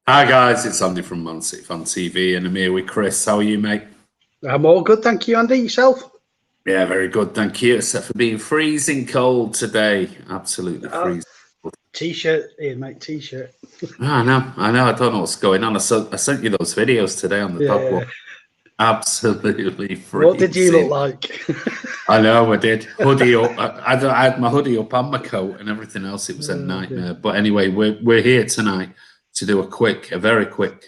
Hi guys, it's Andy from mcfcfantv and I'm here with Chris. How are you, mate? I'm all good, thank you, Andy. Yourself? Yeah, very good, thank you. Except for being freezing cold today. Absolutely freezing. T-shirt here, mate. T-shirt. I know. I don't know what's going on. I sent you those videos today on the dog walk. Absolutely freezing. What did you look like? I know, I did. Hoodie up. I had my hoodie up and my coat and everything else. It was a nightmare. But anyway, we're here tonight to do a very quick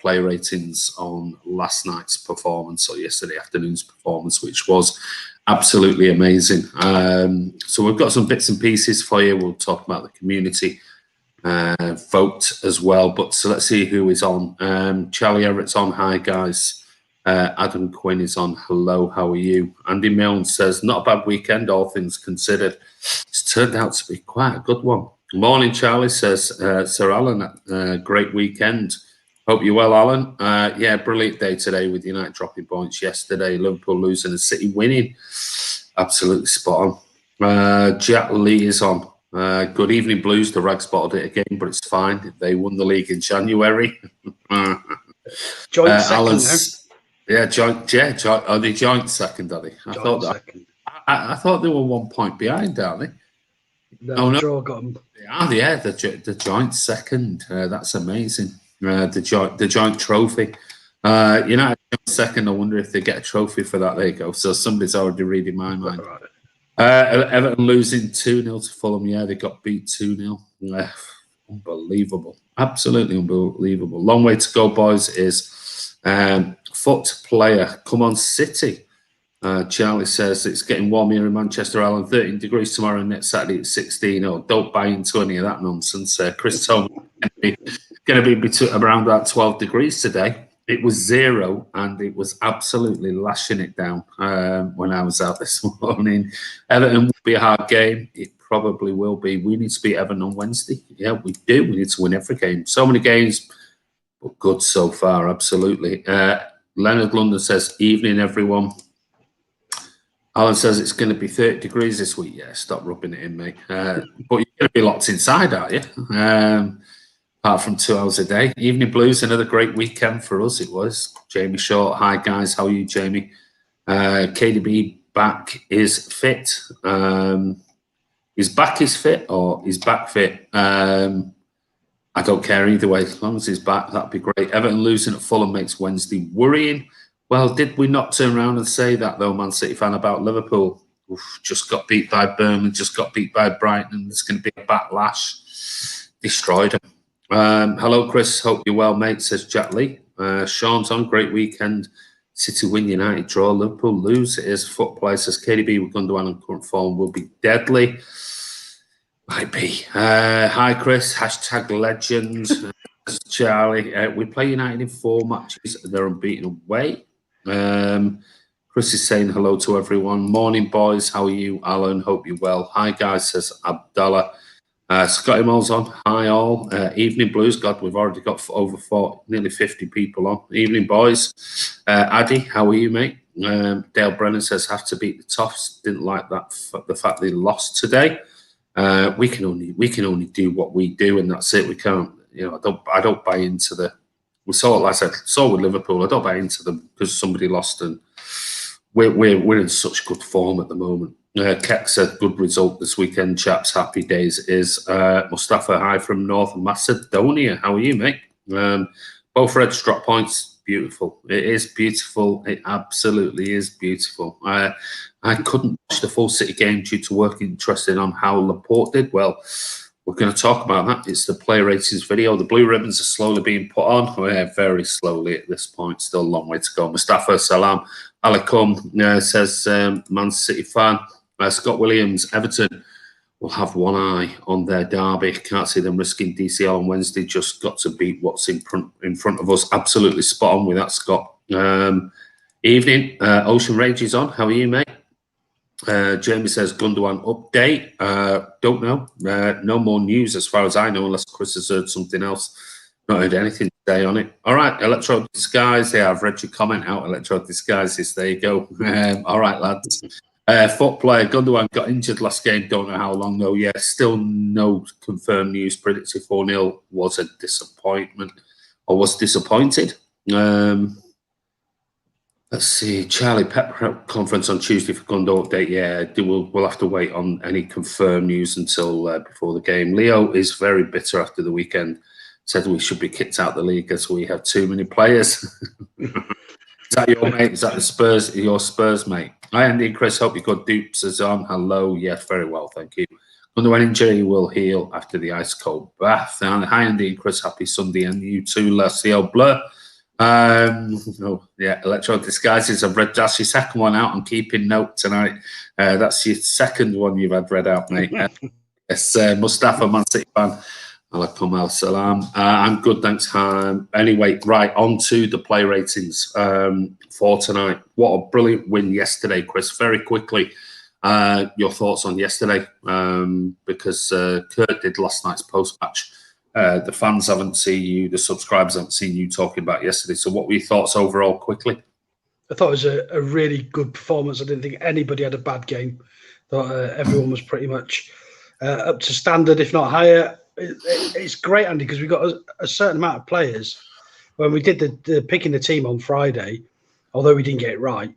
play ratings on last night's performance or yesterday afternoon's performance, which was absolutely amazing. So we've got some bits and pieces for you. We'll talk about the community vote as well. But so let's see who is on. Charlie Everett's on. Hi, guys. Adam Quinn is on. Hello, how are you? Andy Milne says, not a bad weekend, all things considered. It's turned out to be quite a good one. Morning, Charlie says, Sir Alan, great weekend. Hope you're well, Alan. Yeah, brilliant day today with United dropping points yesterday. Liverpool losing and City winning. Absolutely spot on. Jack Lee is on. Good evening, Blues. The Rag spotted it again, but it's fine. They won the league in January. Joint second now. Yeah, joint. Are they joint second, are they? I thought they were 1 point behind, aren't they? No, draw got them. Yeah, the joint second. That's amazing. The joint trophy. United second. I wonder if they get a trophy for that. There you go. So somebody's already reading my mind. Everton losing 2-0 to Fulham. Yeah, they got beat 2-0. Unbelievable. Absolutely unbelievable. Long way to go, boys. Is foot player. Come on, City. Charlie says it's getting warm here in Manchester Island. 13 degrees tomorrow and next Saturday at 16. Oh, don't buy into any of that nonsense. Chris told me going to be around about 12 degrees today. It was 0 and it was absolutely lashing it down when I was out this morning. Everton will be a hard game. It probably will be. We need to beat Everton on Wednesday. Yeah, we do. We need to win every game. So many games, but good so far. Absolutely. Leonard London says, evening, everyone. Alan says it's going to be 30 degrees this week. Yeah, stop rubbing it in, mate. But you're going to be locked inside, aren't you? Apart from 2 hours a day. Evening Blues, another great weekend for us, it was. Jamie Short, hi, guys. How are you, Jamie? KDB back is fit. His back is fit or his back fit? I don't care either way. As long as he's back, that'd be great. Everton losing at Fulham makes Wednesday worrying. Well, did we not turn around and say that, though, Man City fan, about Liverpool? Oof, just got beat by Birmingham, just got beat by Brighton. There's going to be a backlash. Destroyed them. Hello, Chris. Hope you're well, mate, says Jack Lee. Sean's on. Great weekend. City win, United draw, Liverpool lose. It is foot play, says KDB with Gundogan and current form will be deadly. Might be. Hi, Chris. Hashtag legends. Charlie. We play United in 4 matches. They're unbeaten away. Chris is saying hello to everyone. Morning, boys. How are you, Alan? Hope you're well. Hi, guys, says Abdallah. Scotty Moll's on. Hi, all. Evening, Blues. God, we've already got over 40, nearly 50 people on. Evening, boys. Addy, how are you, mate? Dale Brennan says have to beat the Toffs. Didn't like that. The fact they lost today. We can only do what we do, and that's it. We can't. You know, I don't buy into the. We saw it, like I said, with Liverpool. I don't buy into them because somebody lost, and we're in such good form at the moment. Keck said good result this weekend, chaps. Happy days. Is Mustafa hi from North Macedonia. How are you, mate? Both Reds drop points. Beautiful. It is beautiful. It absolutely is beautiful. I couldn't watch the full City game due to work interested on how Laporte did. Well, we're going to talk about that. It's the play ratings video. The blue ribbons are slowly being put on. We're very slowly at this point. Still a long way to go. Mustafa Salam Alaikum says Man City fan. Scott Williams, Everton will have one eye on their derby. Can't see them risking DCL on Wednesday. Just got to beat what's in front of us. Absolutely spot on with that, Scott. Evening. Ocean Rage is on. How are you, mate? Jamie says Gundogan update. Don't know. No more news as far as I know, unless Chris has heard something else. Not heard anything today on it. All right, Electro Disguise. Yeah, I've read your comment out, Electro Disguises. There you go. All right, lads. Foot player Gundogan got injured last game. Don't know how long though. Yeah, still no confirmed news. Predicted 4-0 was a disappointment. was disappointed. Let's see, Charlie, Pep conference on Tuesday for Gundogan update. Yeah, we'll have to wait on any confirmed news until before the game. Leo is very bitter after the weekend. Said we should be kicked out of the league as we have too many players. Is that your mate? Is that the Spurs? Your Spurs mate? Hi, Andy and Chris. Hope you got dupes as on. Hello. Yes, very well. Thank you. Wonder when injury will heal after the ice cold bath. And hi, Andy and Chris. Happy Sunday. And you too, La Ciel Bleu. Yeah, Electro Disguises. I've read that's your second one out. I'm keeping note tonight. That's your second one you've had read out, mate. Yes, Mustafa, Man City fan. Alaikum al-salam. I'm good, thanks. Anyway, right, on to the play ratings for tonight. What a brilliant win yesterday, Chris. Very quickly, your thoughts on yesterday, because Kurt did last night's post-match. The fans haven't seen you, the subscribers haven't seen you talking about yesterday. So what were your thoughts overall, quickly? I thought it was a really good performance. I didn't think anybody had a bad game. I thought everyone was pretty much up to standard, if not higher. It's great, Andy, because we got a certain amount of players. When we did the picking the team on Friday, although we didn't get it right,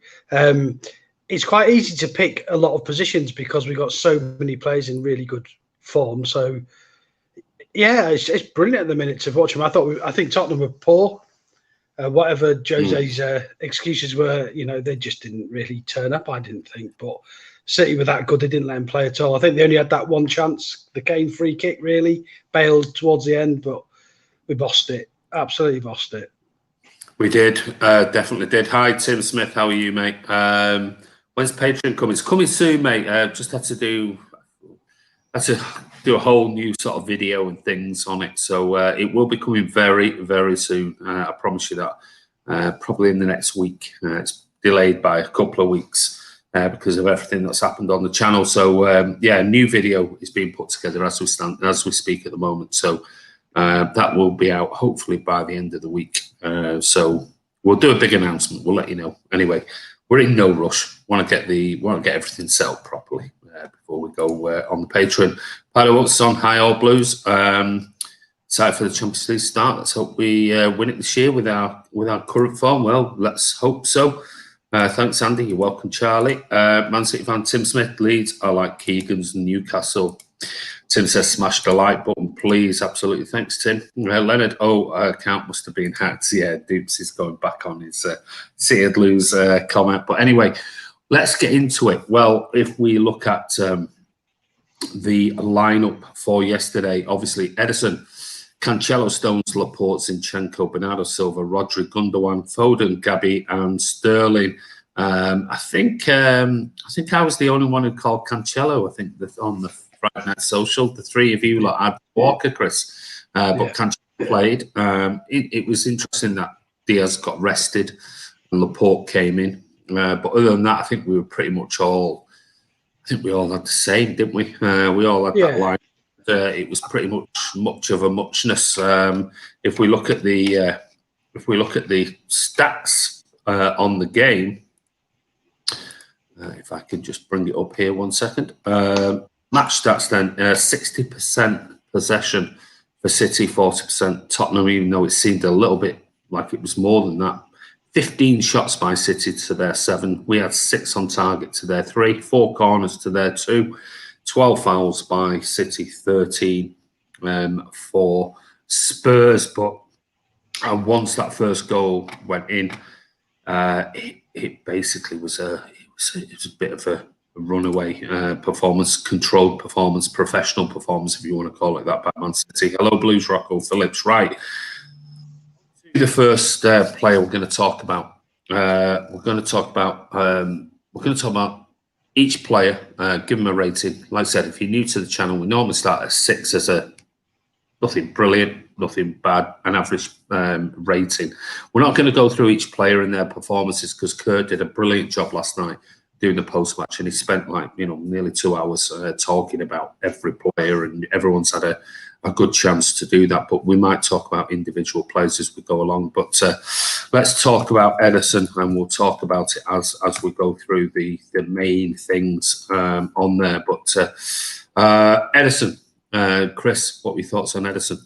it's quite easy to pick a lot of positions because we got so many players in really good form. So, yeah, it's brilliant at the minute to watch them. I think Tottenham were poor. Whatever Jose's excuses were, they just didn't really turn up, I didn't think. But City were that good, they didn't let him play at all. I think they only had that one chance, the Kane free kick, really, bailed towards the end, but we bossed it, absolutely bossed it. We did, definitely did. Hi, Tim Smith, how are you, mate? When's Patreon coming? It's coming soon, mate. Just had to do a whole new sort of video and things on it. So it will be coming very, very soon. I promise you that. Probably in the next week. It's delayed by a couple of weeks because of everything that's happened on the channel. So yeah, a new video is being put together as we speak at the moment. So that will be out hopefully by the end of the week. So we'll do a big announcement. We'll let you know. Anyway, we're in no rush. Want to get everything set up properly before we go on the Patreon. Hello, Hudson. Hi, all Blues. Excited for the Champions League start. Let's hope we win it this year with our current form. Well, let's hope so. Thanks, Andy. You're welcome, Charlie. Man City fan Tim Smith. Leeds are like Keegan's Newcastle. Tim says, smash the like button, please. Absolutely. Thanks, Tim. Leonard, account must have been hacked. Yeah, Dupes is going back on his Seared Lose comment. But anyway, let's get into it. Well, if we look at the lineup for yesterday, obviously Ederson, Cancelo, Stones, Laporte, Zinchenko, Bernardo Silva, Rodri, Gundogan, Foden, Gabi, and Sterling. I think I was the only one who called Cancelo. I think on the Friday Night Social, the three of you had Walker, Chris, but Cancelo played. It was interesting that Diaz got rested and Laporte came in. But other than that, I think we were pretty much all. I think we all had the same, didn't we? We all had that line. It was pretty much of a muchness. If we look at the stats on the game, if I can just bring it up here 1 second. Match stats then: 60% possession for City, 40% Tottenham. Even though it seemed a little bit like it was more than that. 15 shots by City to their 7. We had 6 on target to their 3. 4 corners to their 2. 12 fouls by City, 13 for Spurs. But once that first goal went in, it basically was a bit of a runaway performance, controlled performance, professional performance, if you want to call it that, by Man City. Hello, Blues, Rocco Phillips. Right. The first player we're going to talk about. We're going to talk about each player. Give them a rating. Like I said, if you're new to the channel, we normally start at 6 as a nothing brilliant, nothing bad, an average rating. We're not going to go through each player and their performances because Kurt did a brilliant job last night doing the post match, and he spent nearly 2 hours talking about every player, and everyone's had a good chance to do that. But we might talk about individual players as we go along. But let's talk about Ederson, and we'll talk about it as we go through the main things on there. But Ederson, Chris, what were your thoughts on Ederson?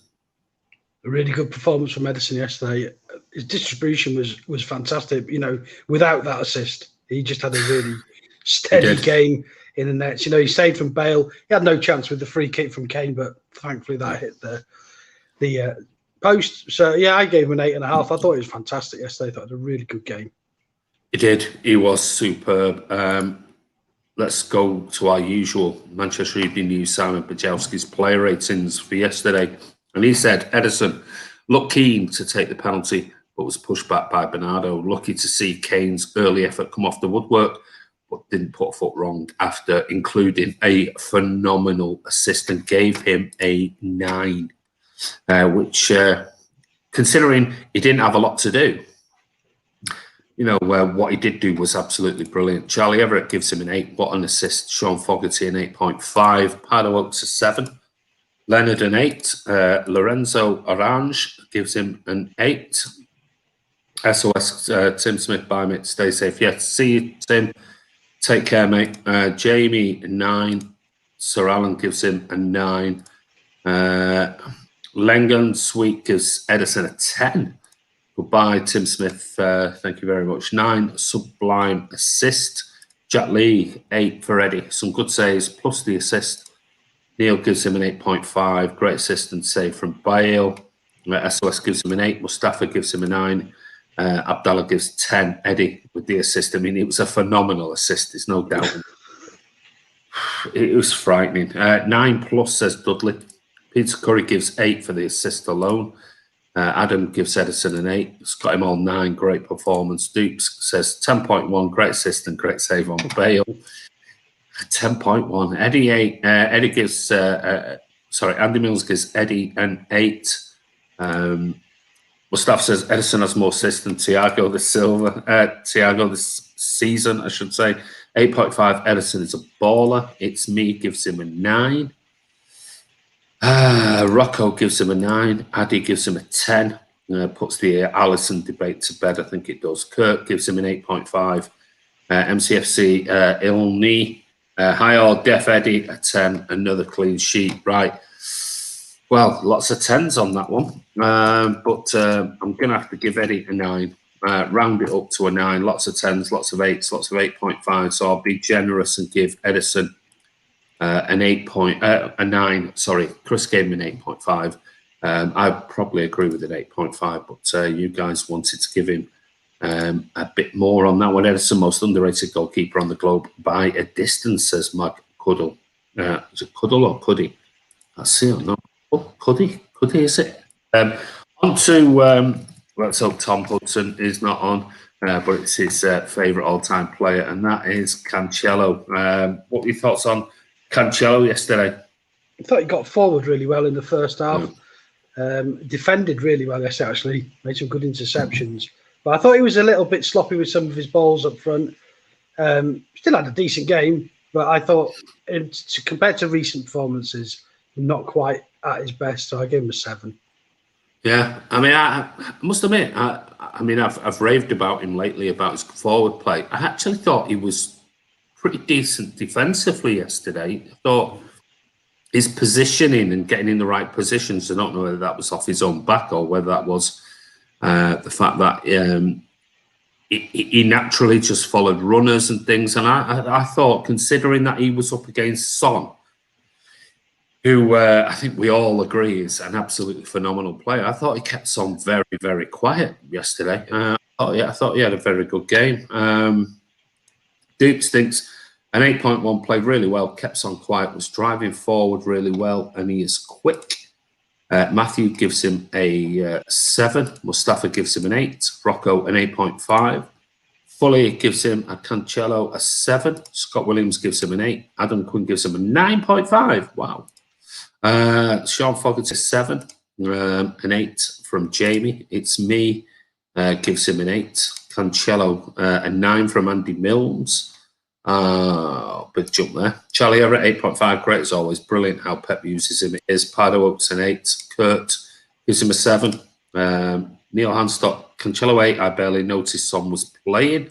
A really good performance from Ederson yesterday. His distribution was fantastic. You know, without that assist, he just had a really steady game in the nets. You know, he saved from Bale. He had no chance with the free kick from Kane, but thankfully that hit the post. So yeah, I gave him an 8.5. I thought he was fantastic yesterday. I thought it was a really good game. He did. He was superb. Let's go to our usual Manchester Evening News, Simon Bajowski's player ratings for yesterday. And he said, Ederson looked keen to take the penalty, but was pushed back by Bernardo. Lucky to see Kane's early effort come off the woodwork, but didn't put a foot wrong after including a phenomenal assist and gave him a 9, which, considering he didn't have a lot to do, you know, what he did do was absolutely brilliant. Charlie Everett gives him an 8. What an assist. Sean Fogarty an 8.5. Pardo Oaks a 7. Leonard an 8. Lorenzo Orange gives him an 8. SOS Tim Smith by mate. Stay safe. Yeah, see you, Tim. Take care, mate. Jamie 9. Sir Alan gives him a 9. Lengan Sweet gives Ederson a 10. Goodbye, Tim Smith. Thank you very much. 9 sublime assist. Jack Lee 8 for Eddie. Some good saves plus the assist. Neil gives him an 8.5. Great assist and save from Bale. SOS gives him an 8. Mustafa gives him a 9. Abdallah gives 10. Eddie with the assist. I mean, it was a phenomenal assist. There's no doubt. It was frightening. 9 plus, says Dudley. Peter Curry gives 8 for the assist alone. Adam gives Ederson an 8. It's got him all 9. Great performance. Dukes says 10.1. Great assist and great save on Bale. 10.1. Eddie 8. Eddie gives Andy Mills gives Eddie an 8. Mustafa says Ederson has more assists than Thiago this season, I should say. 8.5. Ederson is a baller. It's me gives him a 9. Rocco gives him a 9. Addy gives him a 10. Puts the Allison debate to bed. I think it does. Kurt gives him an 8.5. MCFC Ilni. High or Def Eddie a 10. Another clean sheet. Right. Well, lots of 10s on that one. But I'm going to have to give Eddie a 9. Round it up to a 9. Lots of 10s, lots of 8s, lots of 8.5. So I'll be generous and give Ederson a 9. Sorry, Chris gave me an 8.5. I probably agree with an 8.5, but you guys wanted to give him a bit more on that one. Ederson, most underrated goalkeeper on the globe by a distance, says Mike Cuddle. Is it Cuddle or Cuddy? I see it. No, Cuddy is it? On to let's hope Tom Hudson is not on, but it's his favourite all-time player, and that is Cancelo. What were your thoughts on Cancelo yesterday? I thought he got forward really well in the first half. Defended really well yesterday, actually. Made some good interceptions. But I thought he was a little bit sloppy with some of his balls up front. Still had a decent game, but I thought, compared to recent performances, not quite at his best. So I gave him a 7. Yeah, I mean, I must admit, I've raved about him lately about his forward play. I actually thought he was pretty decent defensively yesterday. I thought his positioning and getting in the right positions, I don't know whether that was off his own back or whether that was the fact that he naturally just followed runners and things. And I thought, considering that he was up against Son, who I think we all agree is an absolutely phenomenal player, I thought he kept Son very, very quiet yesterday. I thought he had a very good game. Dukes thinks an 8.1, played really well, kept Son quiet, was driving forward really well, and he is quick. Matthew gives him a 7. Mustafa gives him an 8. Rocco an 8.5. Fully gives him a Cancelo a 7. Scott Williams gives him an 8. Adam Quinn gives him a 9.5. Wow. Sean Fogarty a 7. An 8 from Jamie. It's me gives him an 8. Cancelo a 9 from Andy Mills. Big jump there. Charlie Everett 8.5, great as always. Brilliant how Pep uses him. It is Pardo Oaks an 8. Kurt gives him a 7. Neil Hanstock, Cancelo 8. I barely noticed Son was playing.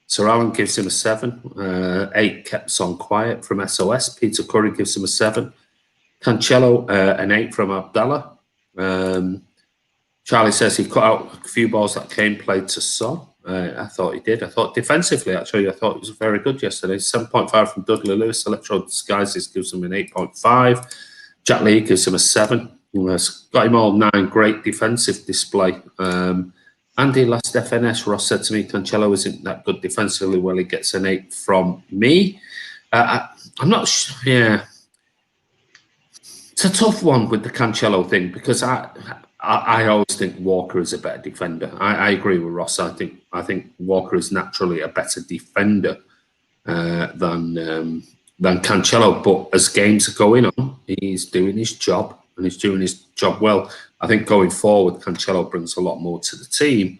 Sir Alan gives him a 7. 8 kept Son quiet from SOS. Peter Curry gives him a 7. Cancelo an 8 from Abdallah. Charlie says he cut out a few balls that Kane played to Son. I thought he did. I thought defensively, actually, I thought it was very good yesterday. 7.5 from Dudley Lewis. Electro Disguises gives him an 8.5. Jack Lee gives him a 7. Got him all 9. Great defensive display. Andy last FNS, Ross said to me, Cancelo isn't that good defensively. Well, he gets an 8 from me. I'm not sure. Yeah. It's a tough one with the Cancelo thing because I always think Walker is a better defender. I agree with Ross. I think Walker is naturally a better defender than Cancelo. But as games are going on, he's doing his job and he's doing his job well. I think going forward, Cancelo brings a lot more to the team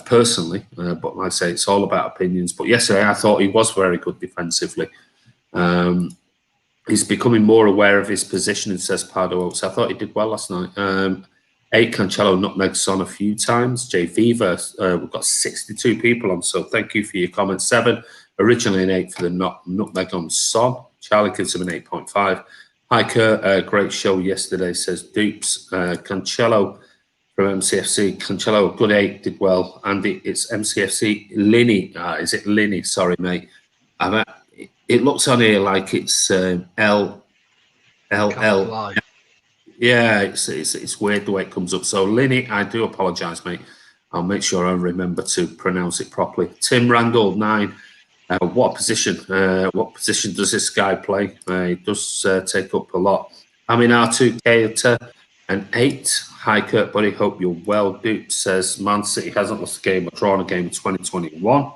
personally. But like I say, it's all about opinions. But yesterday, I thought he was very good defensively. He's becoming more aware of his position, says Pardo. So I thought he did well last night. 8 Cancelo nutmeg Son a few times. Jay Viva, we've got 62 people on, so thank you for your comments. 7, originally an 8 for the nutmeg on Son. Charlie gives him an 8.5. Hi Kurt, great show yesterday, says Dupes. Cancelo from MCFC. Cancelo, good 8, did well. Andy, it's MCFC. Linny, is it Linny? Sorry, mate. It looks on here like it's L. Yeah, it's weird the way it comes up. So, Linny, I do apologise, mate. I'll make sure I remember to pronounce it properly. Tim Randall, 9. What position? What position does this guy play? He does take up a lot. I'm in R2K an 8. Hi, Kurt, buddy. Hope you're well. Duke says Man City hasn't lost a game or drawn a game in 2021.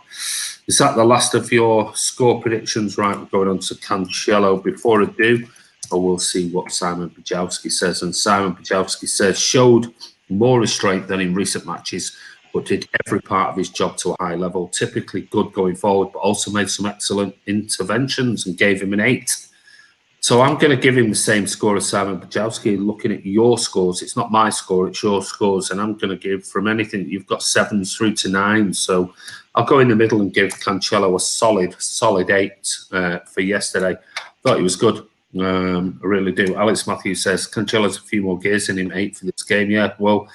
Is that the last of your score predictions? Right, we're going on to Cancelo. Before I do, we'll see what Simon Bajowski says. And Simon Bajowski says, showed more restraint than in recent matches, but did every part of his job to a high level. Typically good going forward, but also made some excellent interventions and gave him an 8. So I'm going to give him the same score as Simon Bajowski. Looking at your scores, it's not my score, it's your scores. And I'm going to give, from anything, you've got 7s through to 9. So I'll go in the middle and give Cancelo a solid 8 for yesterday. Thought he was good. I really do. Alex Matthews says Cancelo's a few more gears in him. 8 for this game. Yeah, well,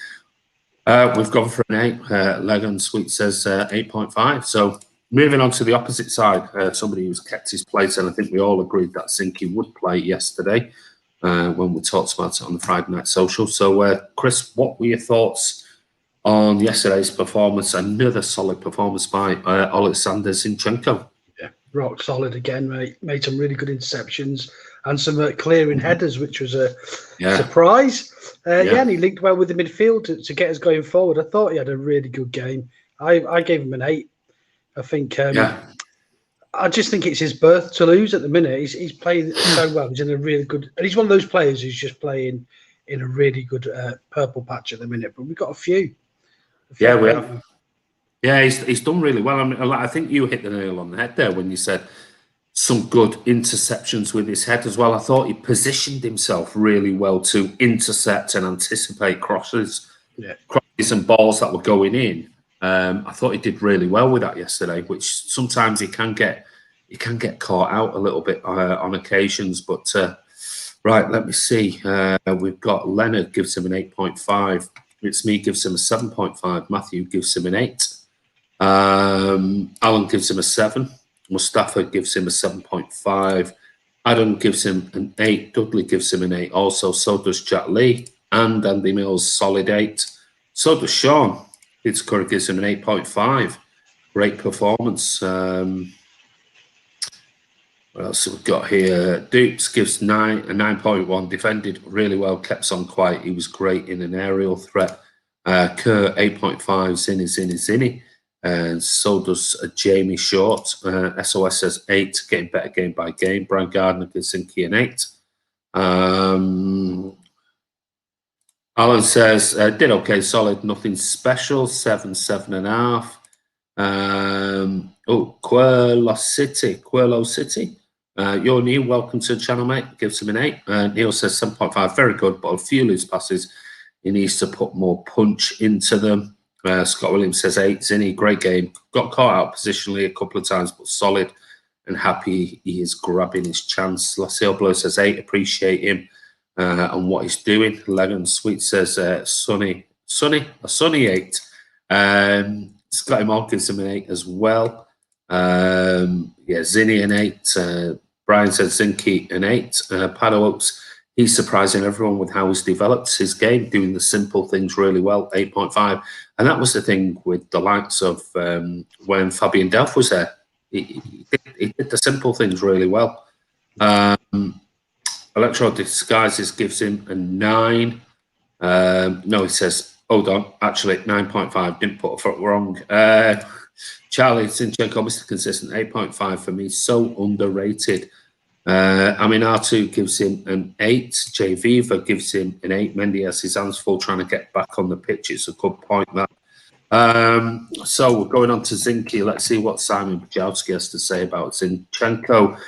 we've gone for an 8. Legon Sweet says 8.5. So moving on to the opposite side, somebody who's kept his place, and I think we all agreed that Zinky would play yesterday when we talked about it on the Friday Night Social. So, Chris, what were your thoughts on yesterday's performance? Another solid performance by Alexander Zinchenko. Yeah, rock solid again, mate. Made some really good interceptions and some clearing headers, which was a surprise. And he linked well with the midfield to get us going forward. I thought he had a really good game. I gave him an 8. I think. I just think it's his birth to lose at the minute. He's playing so well. He's in a really good, and he's one of those players who's just playing in a really good purple patch at the minute. But we've got a few. Yeah, we have. Yeah, he's done really well. I mean, I think you hit the nail on the head there when you said some good interceptions with his head as well. I thought he positioned himself really well to intercept and anticipate crosses and balls that were going in. I thought he did really well with that yesterday, which sometimes he can get caught out a little bit on occasions. But right, let me see. We've got Leonard gives him an 8.5. It's me gives him a 7.5. Matthew gives him an 8. Alan gives him a 7. Mustafa gives him a 7.5. Adam gives him an 8. Dudley gives him an 8 also. So does Jack Lee. And Andy Mills, solid 8. So does Sean. Fitzcurry gives him an 8.5. Great performance. What else have we got here? Dupes gives a 9.1. Defended really well, kept on quiet. He was great in an aerial threat. Kurt, 8.5. Zinny. And so does Jamie Short. SOS says 8, getting better game by game. Brian Gardner gives Zinky an 8. Alan says, did okay, solid, nothing special. 7, 7.5. Quirlo City. You're new, welcome to the channel, mate. Gives him an 8. Neil says 7.5, very good, but a few loose passes. He needs to put more punch into them. Scott Williams says 8. Zinny, great game. Got caught out positionally a couple of times, but solid and happy he is grabbing his chance. Lassell Blow says 8. Appreciate him and what he's doing. Legon Sweet says Sonny a sunny 8. Scotty Moore gives him an 8 as well. Zinny an 8. Brian said Zinky an 8. Pado Oaks, he's surprising everyone with how he's developed his game, doing the simple things really well, 8.5. And that was the thing with the likes of when Fabian Delph was there. He did the simple things really well. Electro Disguises gives him a 9. No, he says, hold on, actually 9.5, didn't put a foot wrong. Charlie Zinchenko, Mr. Consistent, 8.5 for me, so underrated. R2 gives him an 8. J Viva gives him an 8. Mendy has his hands full trying to get back on the pitch. It's a good point, that. So we're going on to Zinky. Let's see what Simon Bajowski has to say about Zinchenko.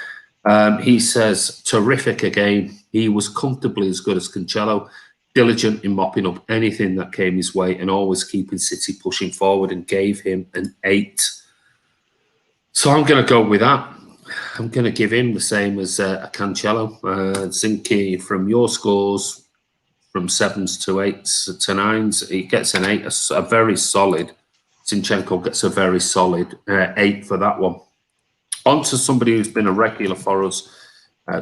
He says, terrific again. He was comfortably as good as Cancelo, diligent in mopping up anything that came his way and always keeping City pushing forward, and gave him an 8. So I'm going to go with that. I'm going to give him the same as a Cancelo. Zinky, from your scores, from 7s to 8s to 9s, he gets an 8, a very solid. Zinchenko gets a very solid 8 for that one. On to somebody who's been a regular for us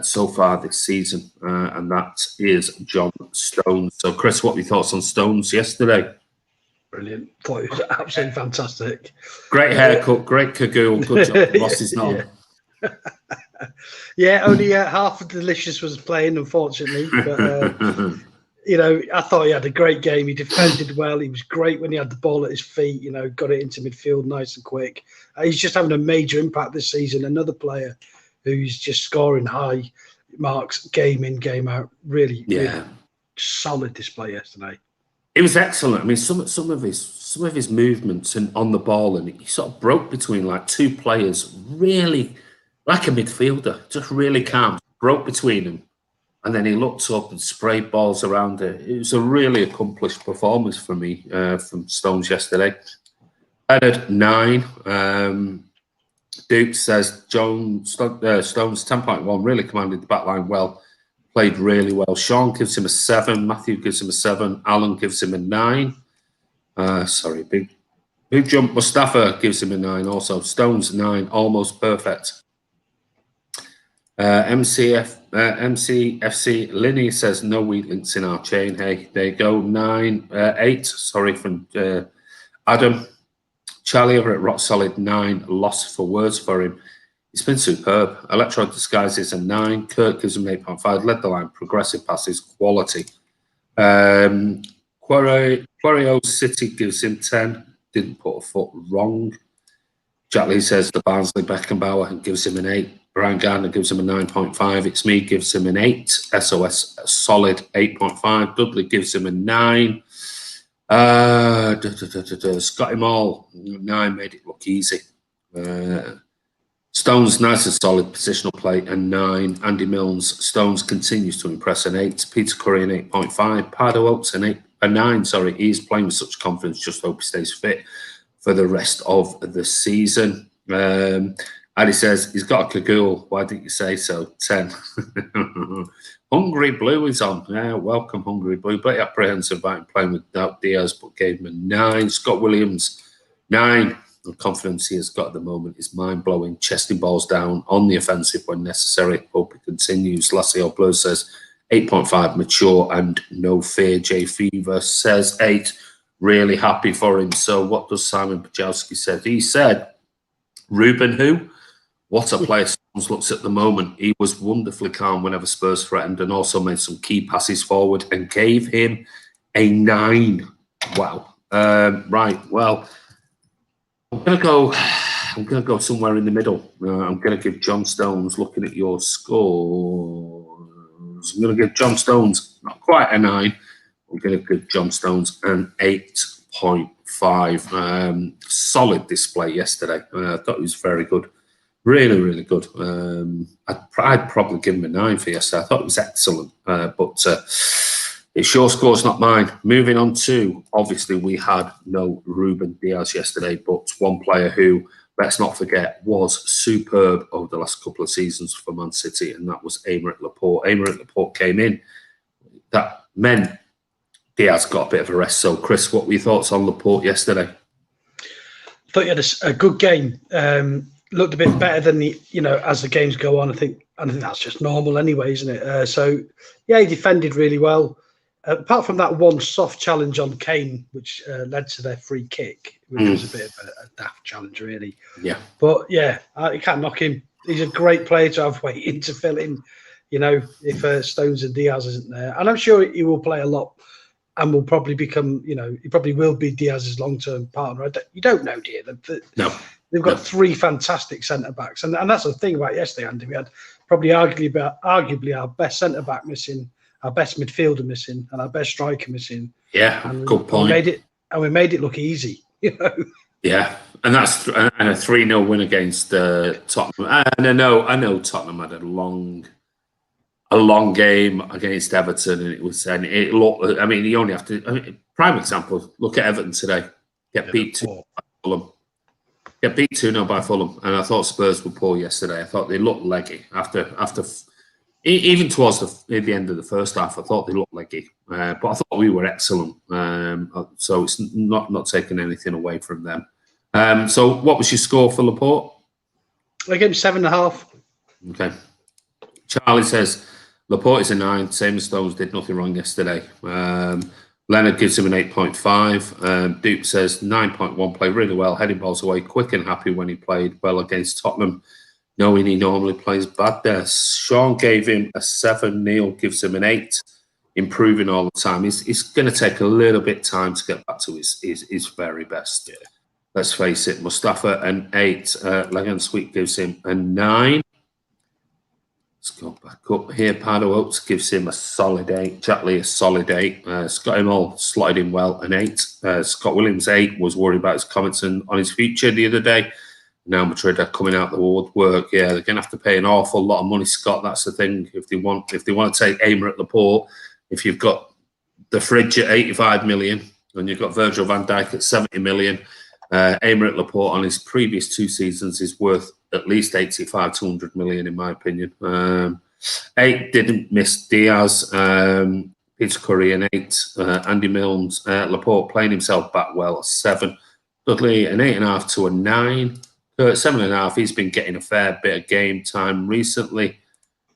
so far this season, and that is John Stones. So, Chris, what were your thoughts on Stones yesterday? Brilliant. Thought it was absolutely fantastic. Great haircut, great cagoule, good job. Lost his knob. Yeah, only half of Delicious was playing, unfortunately. But, I thought he had a great game. He defended well. He was great when he had the ball at his feet, got it into midfield nice and quick. He's just having a major impact this season. Another player who's just scoring high marks game in, game out. Really solid display yesterday. It was excellent. I mean, some of his movements and on the ball, and he sort of broke between like two players, really like a midfielder, just really calm, broke between them, and then he looked up and sprayed balls around it. It was a really accomplished performance for me from Stones yesterday. Leonard 9. Duke says Stones 10.1, really commanded the back line well, played really well. Sean gives him a 7, Matthew gives him a 7, Alan gives him a 9. Big jump. Mustafa gives him a 9 also. Stones 9, almost perfect. MCFC Linny says no weak links in our chain. Hey, there you go. 8. Sorry from Adam. Charlie over at Rock Solid 9. Lost for words for him. It's been superb. Electro Disguises a 9. Kurt gives him 8.5. Led the line. Progressive passes. Quality. Quario City gives him 10. Didn't put a foot wrong. Jack Lee says the Barnsley Beckenbauer and gives him an 8. Brian Gardner gives him a 9.5. It's me gives him an 8. SOS a solid 8.5. Dudley gives him a 9. Scotty Moore 9, made it look easy. Stones nice and solid positional play, a 9. Andy Milnes, Stones continues to impress, an 8. Peter Curry an 8.5. Pardo Oaks a 9. Sorry, he's playing with such confidence. Just hope he stays fit for the rest of the season. Addy says he's got a cagoule. Why didn't you say so? 10. Hungry Blue is on. Yeah, welcome, Hungry Blue. But apprehensive about him playing without Diaz, but gave him a 9. Scott Williams, 9. The confidence he has got at the moment is mind-blowing. Chesting balls down on the offensive when necessary. Hope it continues. Lassio Blue says 8.5, mature and no fear. J Fever says 8. Really happy for him. So what does Simon Bajowski say? He said, Ruben who? What a player Stones looks at the moment. He was wonderfully calm whenever Spurs threatened and also made some key passes forward and gave him a 9. Wow. Right. Well, I'm gonna go somewhere in the middle. I'm gonna give John Stones, looking at your scores, I'm gonna give John Stones not quite a 9. I'm gonna give John Stones an 8.5. Solid display yesterday. I thought it was very good. Really, really good. I'd probably give him a 9 for yesterday. I thought it was excellent. But it's your scores, not mine. Moving on to, obviously, we had no Ruben Diaz yesterday, but one player who, let's not forget, was superb over the last couple of seasons for Man City, and that was Aymeric Laporte. Aymeric Laporte came in. That meant Diaz got a bit of a rest. So, Chris, what were your thoughts on Laporte yesterday? I thought he had a good game. Looked a bit better than as the games go on. I think that's just normal anyway, isn't it? So yeah, he defended really well. Apart from that one soft challenge on Kane, which led to their free kick, which was a bit of a daft challenge, really. Yeah. But yeah, you can't knock him. He's a great player to have waiting to fill in. If Stones and Diaz isn't there, and I'm sure he will play a lot. And will probably become, he probably will be Diaz's long-term partner. You don't know, do you? No. They've got three fantastic centre-backs. And that's the thing about yesterday, Andy. We had probably arguably our best centre-back missing, our best midfielder missing, and our best striker missing. Yeah, and good point. We made it look easy, Yeah, and that's a 3-0 win against Tottenham. And I know Tottenham had a long game against Everton, and it looked. I mean, you only have to. Prime example. Look at Everton today. Get beat 2-0 by Fulham. Get beat 2-0 by Fulham, and I thought Spurs were poor yesterday. I thought they looked leggy after even towards the end of the first half. I thought they looked leggy, but I thought we were excellent. So it's not taking anything away from them. So what was your score for Laporte? I gave him 7.5. Okay. Charlie says Laporte is a 9. Same as Stones, did nothing wrong yesterday. Leonard gives him an 8.5. Duke says 9.1, played really well, heading balls away, quick and happy when he played well against Tottenham, knowing he normally plays bad there. Sean gave him a 7. Neil gives him an 8, improving all the time. He's going to take a little bit of time to get back to his very best. Yeah. Let's face it. Mustafa an 8. Legan Sweet gives him a 9. Let's go back up here. Pardo Oates gives him a solid 8. Jack Lee a solid 8. Scott Immel slotted in well, an 8. Scott Williams 8 was worried about his comments on his future the other day. Now Madrid are coming out the woodwork. Yeah, they're going to have to pay an awful lot of money, Scott. That's the thing. If they want to take Aimer at Laporte, if you've got the fridge at 85 million and you've got Virgil van Dijk at 70 million, Aimer at Laporte on his previous 2 seasons is worth at least 85 to 100 million, in my opinion. 8 didn't miss Diaz. Peter Curry an 8. Andy Milnes, Laporte playing himself back well, 7. Dudley an 8.5 to a 9. 7.5. He's been getting a fair bit of game time recently.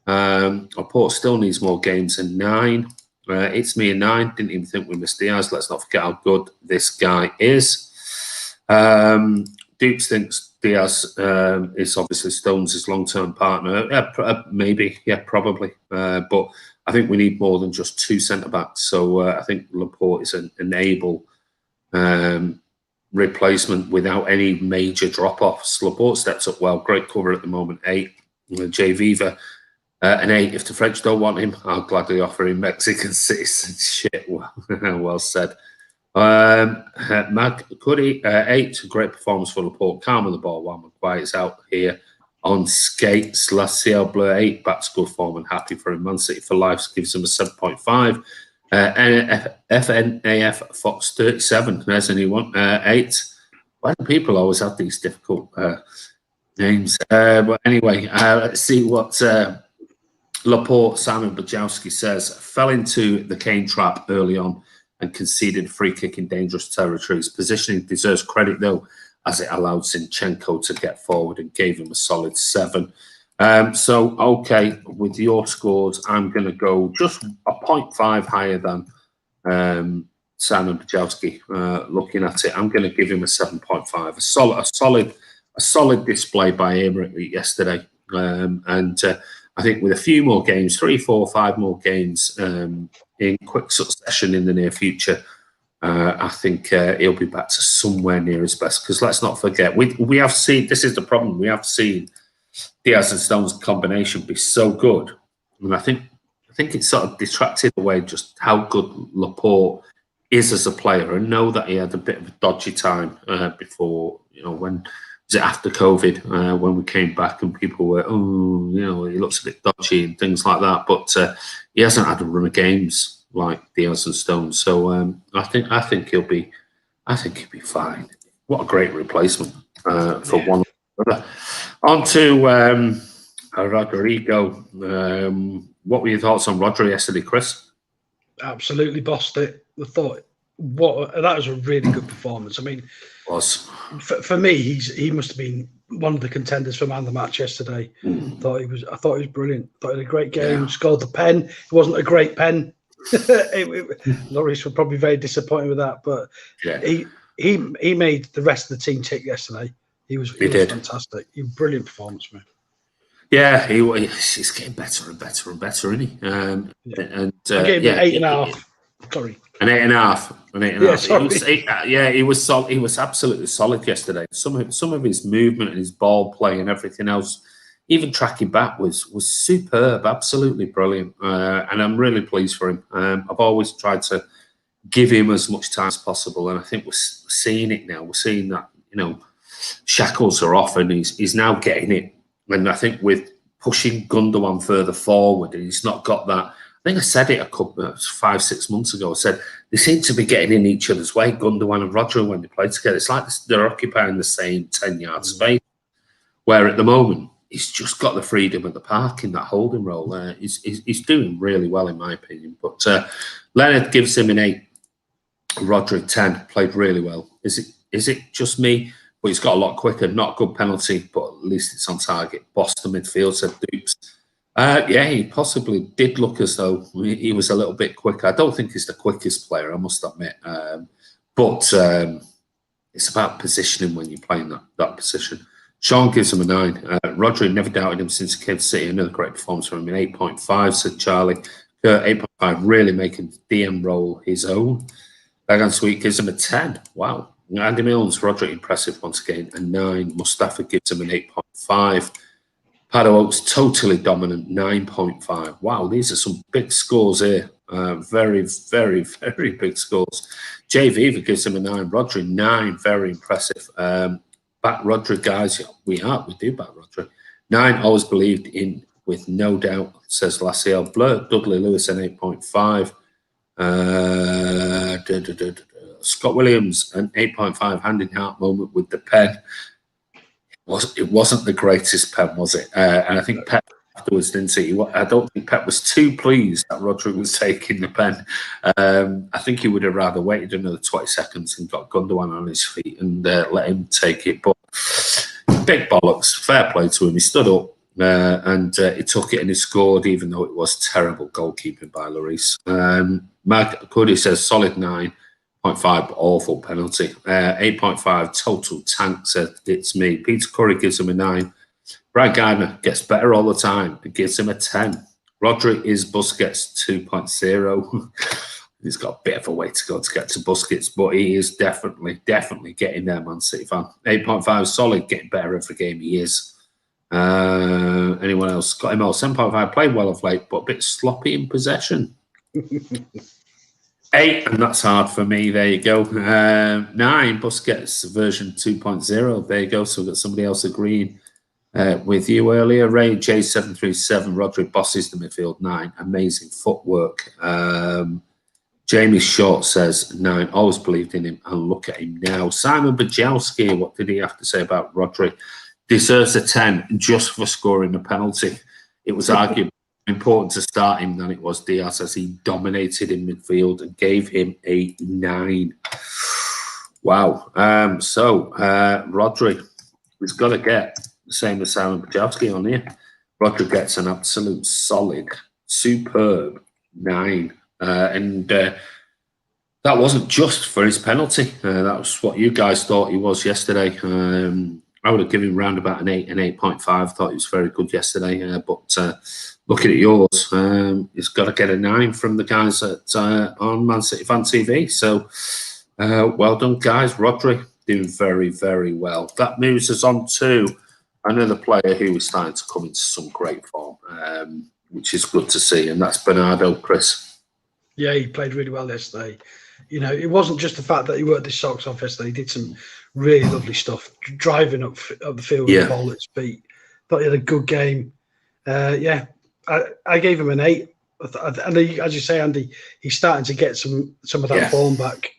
Laporte still needs more games, a 9. It's me a 9. Didn't even think we missed Diaz. Let's not forget how good this guy is. Dukes thinks Diaz is obviously Stones' long-term partner. Maybe, probably. But I think we need more than just 2 centre-backs. So I think Laporte is an able replacement without any major drop-offs. Laporte steps up well. Great cover at the moment, 8. Jay Viva, an 8. If the French don't want him, I'll gladly offer him Mexican citizenship. Well said. Mag Cuddy, 8. Great performance for Laporte. Calm on the ball while Maguire's out here on skates. La Ciel Bleu, 8. Back to good form and happy for him. Man City for Life gives him a 7.5. FNAF Fox 37. There's a new one. 8. Why do people always have these difficult names? But anyway, let's see what Laporte, Simon Bajowski says. Fell into the Kane trap early on and conceded a free kick in dangerous territories. Positioning deserves credit, though, as it allowed Zinchenko to get forward and gave him a solid 7. So, okay, with your scores, I'm going to go just a 0.5 higher than Simon Bajowski. Looking at it, I'm going to give him a 7.5. A solid display by Emirates yesterday. And I think with a few more games, 3, 4, 5 more games in quick succession in the near future, I think he'll be back to somewhere near his best. Because let's not forget, we have seen, this is the problem, we have seen Diaz and Stones combination be so good. And I think it sort of detracted away just how good Laporte is as a player. And know that he had a bit of a dodgy time before, when was it after COVID, when we came back and people were, he looks a bit dodgy and things like that. But he hasn't had a run of games like Diaz and Stones. So I think he'll be fine. What a great replacement for one another. On to Rodrigo. What were your thoughts on Rodri yesterday, Chris? Absolutely bossed it. thought, that was a really good performance. I mean, was for me, he must have been one of the contenders for man of the match yesterday. I thought he was brilliant. Thought he had a great game. Scored the pen. It wasn't a great pen. Lloris were probably very disappointed with that, but he made the rest of the team tick yesterday. He was fantastic. He was brilliant performance, man. Yeah, he's getting better and better and better, isn't he? And I gave him 8.5. Sorry. An 8.5. An 8.5. Sorry. He was solid. He was absolutely solid yesterday. Some of his movement and his ball play and everything else, even tracking back, was superb. Absolutely brilliant. And I'm really pleased for him. I've always tried to give him as much time as possible, and I think we're seeing it now. We're seeing that shackles are off, and he's now getting it. And I think with pushing Gundogan further forward, and he's not got that. I think I said it 5-6 months ago. I said they seem to be getting in each other's way, Gundogan and Rodri, when they play together. It's like they're occupying the same 10-yard space. Where at the moment he's just got the freedom of the park in that holding role. He's doing really well, in my opinion. But Leonard gives him an 8. Rodri 10. Played really well. Is it just me? But he's got a lot quicker. Not a good penalty, but at least it's on target. Boston midfield, said Dukes. He possibly did look as though he was a little bit quicker. I don't think he's the quickest player, I must admit. But it's about positioning when you're playing that position. Sean gives him a 9. Rodri, never doubted him since he came to City. Another great performance from him. An 8.5, said Charlie. 8.5, really making DM role his own. Bagan Sweet gives him a 10. Wow. Andy Milnes, Rodri, impressive once again. A 9. Mustafa gives him an 8.5. Paddy Oaks, totally dominant, 9.5. Wow, these are some big scores here. Very, very, very big scores. Jay Viva gives him a 9. Rodri, 9. Very impressive. Back Rodri, guys. We do back Rodri. 9, always believed in with no doubt, says Lassiel. Blur, Dudley Lewis, an 8.5. Scott Williams, an 8.5, hand-in-heart moment with the pen. It wasn't the greatest pen, was it? And I think Pep afterwards, didn't he? I don't think Pep was too pleased that Rodri was taking the pen. I think he would have rather waited another 20 seconds and got Gundogan on his feet and let him take it. But big bollocks, fair play to him. He stood up and he took it and he scored, even though it was terrible goalkeeping by Lloris. Mark Cuddy says solid 9.5, but awful penalty. 8.5, total tank, said it's me. Peter Curry gives him a 9. Brad Gardner gets better all the time and gives him a 10. Rodri is Busquets 2.0. He's got a bit of a way to go to get to Busquets, but he is definitely getting there, Man City fan. 8.5, solid, getting better every game he is. Anyone else? Got him all. 7.5, played well of late, but a bit sloppy in possession. 8, and that's hard for me. There you go. 9, Busquets version 2.0. There you go. So we've got somebody else agreeing with you earlier. Ray J737, Rodri bosses the midfield. 9, amazing footwork. Jamie Short says 9, always believed in him, and look at him now. Simon Bajowski, what did he have to say about Rodri? Deserves a 10 just for scoring a penalty. It was arguably important to start him than it was Diaz, as he dominated in midfield and gave him a 9. Wow. Rodri, he's got to get the same as Simon Bajowski on here. Rodri gets an absolute solid, superb 9. That wasn't just for his penalty. That was what you guys thought he was yesterday. I would have given him round about an 8, an 8.5. Thought he was very good yesterday. But looking at yours, he's got to get a 9 from the guys on Man City Fan TV. So well done, guys. Rodri doing very, very well. That moves us on to another player who is starting to come into some great form, which is good to see, and that's Bernardo, Chris. Yeah, he played really well yesterday. You know, it wasn't just the fact that he worked his socks off yesterday. He did some really lovely stuff, driving up the field with the ball at his feet. Thought he had a good game. I gave him an 8. And as you say, Andy, he's starting to get some of that form back.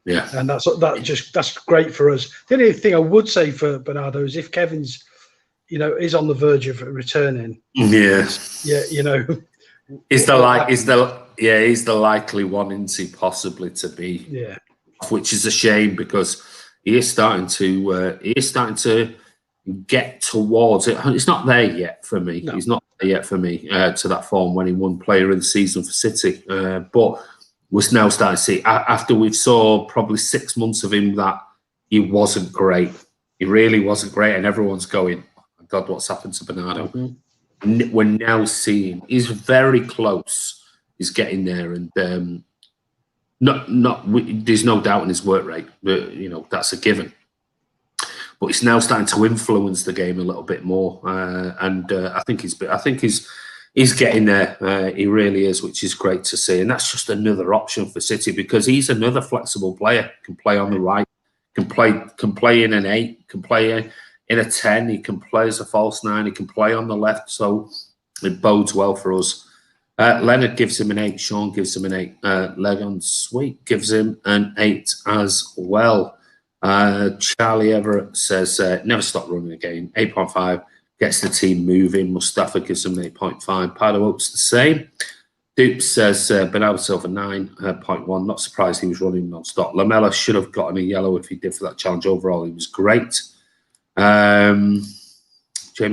Yeah, and that's great for us. The only thing I would say for Bernardo is if Kevin's, is on the verge of returning. Yeah, Yeah, Is there Yeah, he's the likely one, isn't he, possibly to be? Yeah, which is a shame because he is starting to get towards it. It's not there yet for me. no. He's not there yet for me to that form when he won Player of the Season for City. But we're now starting to see after we saw probably 6 months of him that he wasn't great. He really wasn't great, and everyone's going, oh, God, what's happened to Bernardo? Mm-hmm. We're now seeing he's very close. He's getting there, and there's no doubt in his work rate. You know, that's a given. But he's now starting to influence the game a little bit more, and I think he's getting there. He really is, which is great to see. And that's just another option for City because he's another flexible player. Can play on the right, can play in an 8, can play in a 10. He can play as a false 9. He can play on the left. So it bodes well for us. Leonard gives him an 8. Sean gives him an 8. Legon Sweet gives him an 8 as well. Charlie Everett says, never stop running again. 8.5 gets the team moving. Mustafa gives him an 8.5. Pardo hopes the same. Dupe says, Bernardo Silva 9.1. Not surprised he was running non-stop. Lamella should have gotten a yellow if he did for that challenge. Overall, he was great. Jamie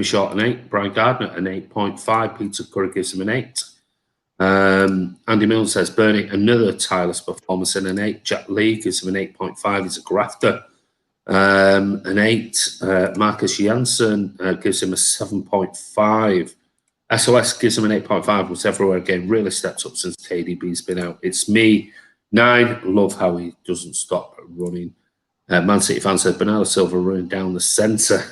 Short an 8. Brian Gardner an 8.5. Peter Curry gives him an 8. Andy Milne says, Bernie, another tireless performance in an 8. Jack Lee gives him an 8.5. He's a grafter. An 8. Marcus Janssen gives him a 7.5. SOS gives him an 8.5. Was everywhere again. Really stepped up since KDB's been out. It's me. 9. Love how he doesn't stop running. Man City fan said, Bernardo Silva running down the centre.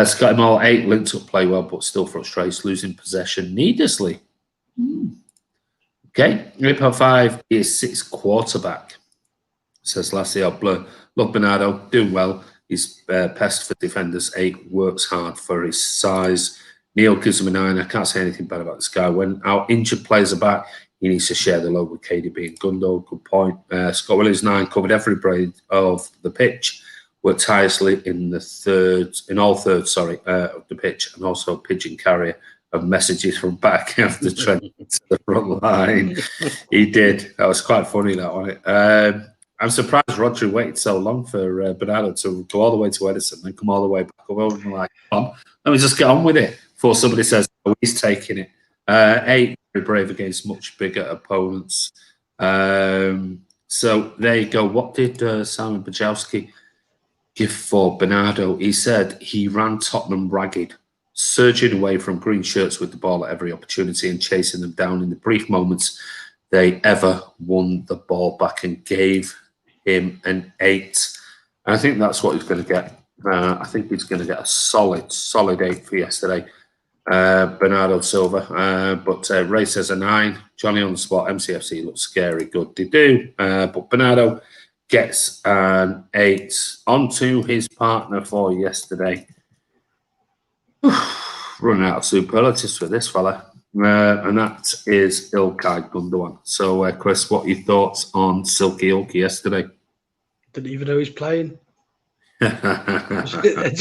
Scotty Moore 8. Linked up play well, but still frustrates. Losing possession needlessly. Okay, 8.5 is 6 quarterback. Says Lassie Obler. Love Bernardo, doing well. He's pest for defenders. 8 works hard for his size. Neil gives him a 9. I can't say anything bad about this guy. When our injured players are back, he needs to share the load with KDB and Gundo. Good point. Scott Williams 9 covered every braid of the pitch. Worked tirelessly in all thirds of the pitch, and also pigeon carrier of messages from back after Trent to the front line. He did. That was quite funny, that one. I'm surprised Rodri waited so long for Bernardo to go all the way to Ederson and then come all the way back over. And like, come on, let me just get on with it before somebody says, oh, he's taking it. 8, very brave against much bigger opponents. So there you go. What did Simon Bajowski give for Bernardo? He said he ran Tottenham ragged, surging away from green shirts with the ball at every opportunity and chasing them down in the brief moments they ever won the ball back, and gave him an 8. And I think that's what he's going to get. I think he's going to get a solid 8 for yesterday. Bernardo Silva. But Ray says a 9. Johnny on the spot. MCFC looks scary good. They do. But Bernardo gets an 8. On to his partner for yesterday. Running out of superlatives for this fella. And that is Ilkay Gundogan. So, Chris, what are your thoughts on Silky Ilky yesterday? Didn't even know he's playing. He's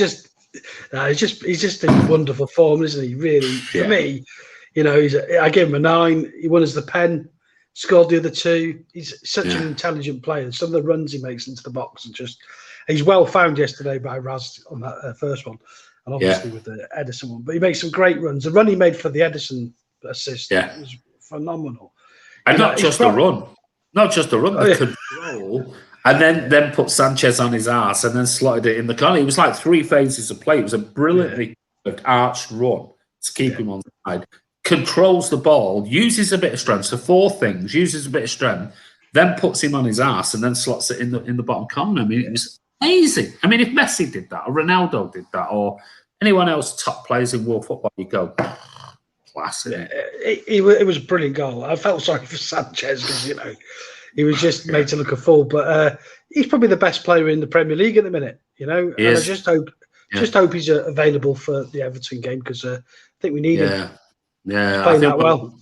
just in wonderful form, isn't he? Really, for me, you know, I gave him a 9. He won as the pen, scored the other 2. He's such an intelligent player. Some of the runs he makes into the box and he's well found yesterday by Raz on that first one, and obviously with the Ederson one. But he makes some great runs. The run he made for the Ederson assist was phenomenal. And not just a run, the control. And then put Sanchez on his arse and then slotted it in the corner. It was like 3 phases of play. It was a brilliantly arched run to keep him on the side. Controls the ball, uses a bit of strength. So 4 things, uses a bit of strength, then puts him on his arse and then slots it in the bottom corner. I mean, it was amazing. I mean, if Messi did that or Ronaldo did that or anyone else top players in world football, you go, class. It was a brilliant goal. I felt sorry for Sanchez because, you know, he was just made to look a fool, but he's probably the best player in the Premier League at the minute. You know, and I just hope he's available for the Everton game because I think we need him. Yeah, he's playing that well.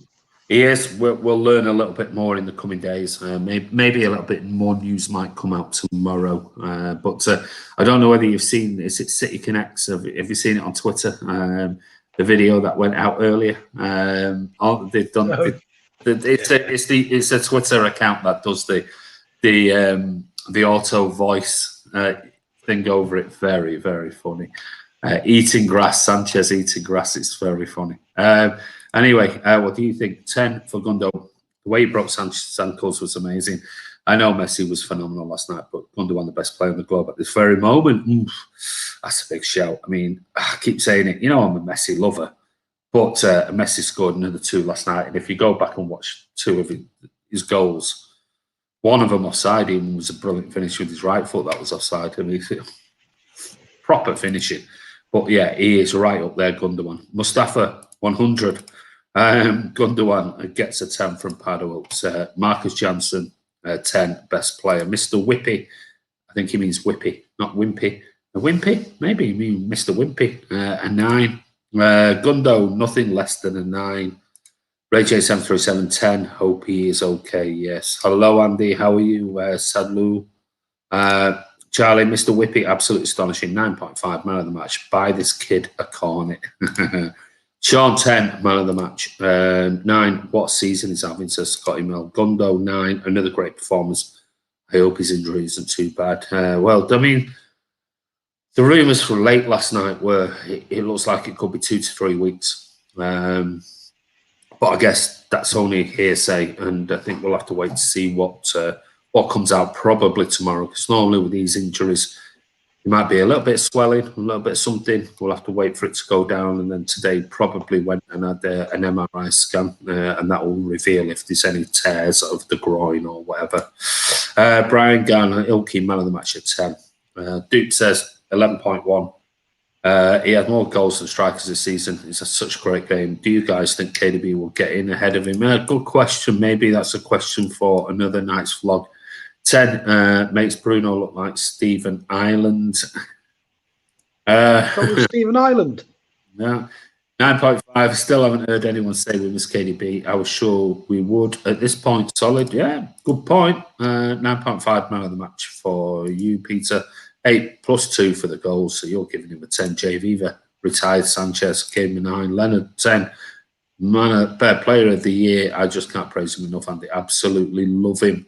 He is. We'll learn a little bit more in the coming days. Maybe a little bit more news might come out tomorrow. But I don't know whether you've seen. Is it City Connects? Have you seen it on Twitter? The video that went out earlier. They've done. It's a Twitter account that does the auto voice thing over it. Very, very funny. Eating grass, Sanchez eating grass. It's very funny. Anyway, what do you think? 10 for Gundo. The way he broke Sanchez's ankles was amazing. I know Messi was phenomenal last night, but Gundogan, the best player in the globe at this very moment, that's a big shout. I mean, I keep saying it. You know, I'm a Messi lover, but Messi scored another 2 last night. And if you go back and watch 2 of his goals, one of them offside him was a brilliant finish with his right foot that was offside. I mean, proper finishing. But yeah, he is right up there, Gundogan. Mustafa, 100. Gundogan gets a 10 from Paddle. Marcus Janssen, 10, best player. Mr. Whippy, I think he means Whippy, not Wimpy. A Wimpy? Maybe he means Mr. Wimpy, a 9. Gundo, nothing less than a 9. Ray J737, 10. Hope he is okay, yes. Hello, Andy, how are you? Sadlu. Charlie, Mr. Whippy, absolutely astonishing. 9.5, man of the match. Buy this kid a cornet. Sean, 10, man of the match. 9, what season is having, says Scotty Mel. Gundo, 9, another great performance. I hope his injury isn't too bad. Well, I mean, the rumours from late last night were it looks like it could be 2 to 3 weeks. But I guess that's only hearsay, and I think we'll have to wait to see what comes out probably tomorrow, because normally with these injuries, it might be a little bit of swelling, a little bit of something. We'll have to wait for it to go down, and then today probably went and had an MRI scan, and that will reveal if there's any tears of the groin or whatever. Brian Garner, Ilky, man of the match at 10. Duke says 11.1. He had more goals than strikers this season. He's had such a great game. Do you guys think KDB will get in ahead of him? Good question. Maybe that's a question for another night's vlog. 10 makes Bruno look like Stephen Ireland. Stephen Ireland. No. 9.5. Still haven't heard anyone say we miss KDB. I was sure we would at this point. Solid. Yeah, good point. 9.5 man of the match for you, Peter. 8 plus 2 for the goals, so you're giving him a 10. Jay Viva, retired Sanchez, gave him a 9. Leonard, 10. Player of the year. I just can't praise him enough, Andy. Absolutely love him.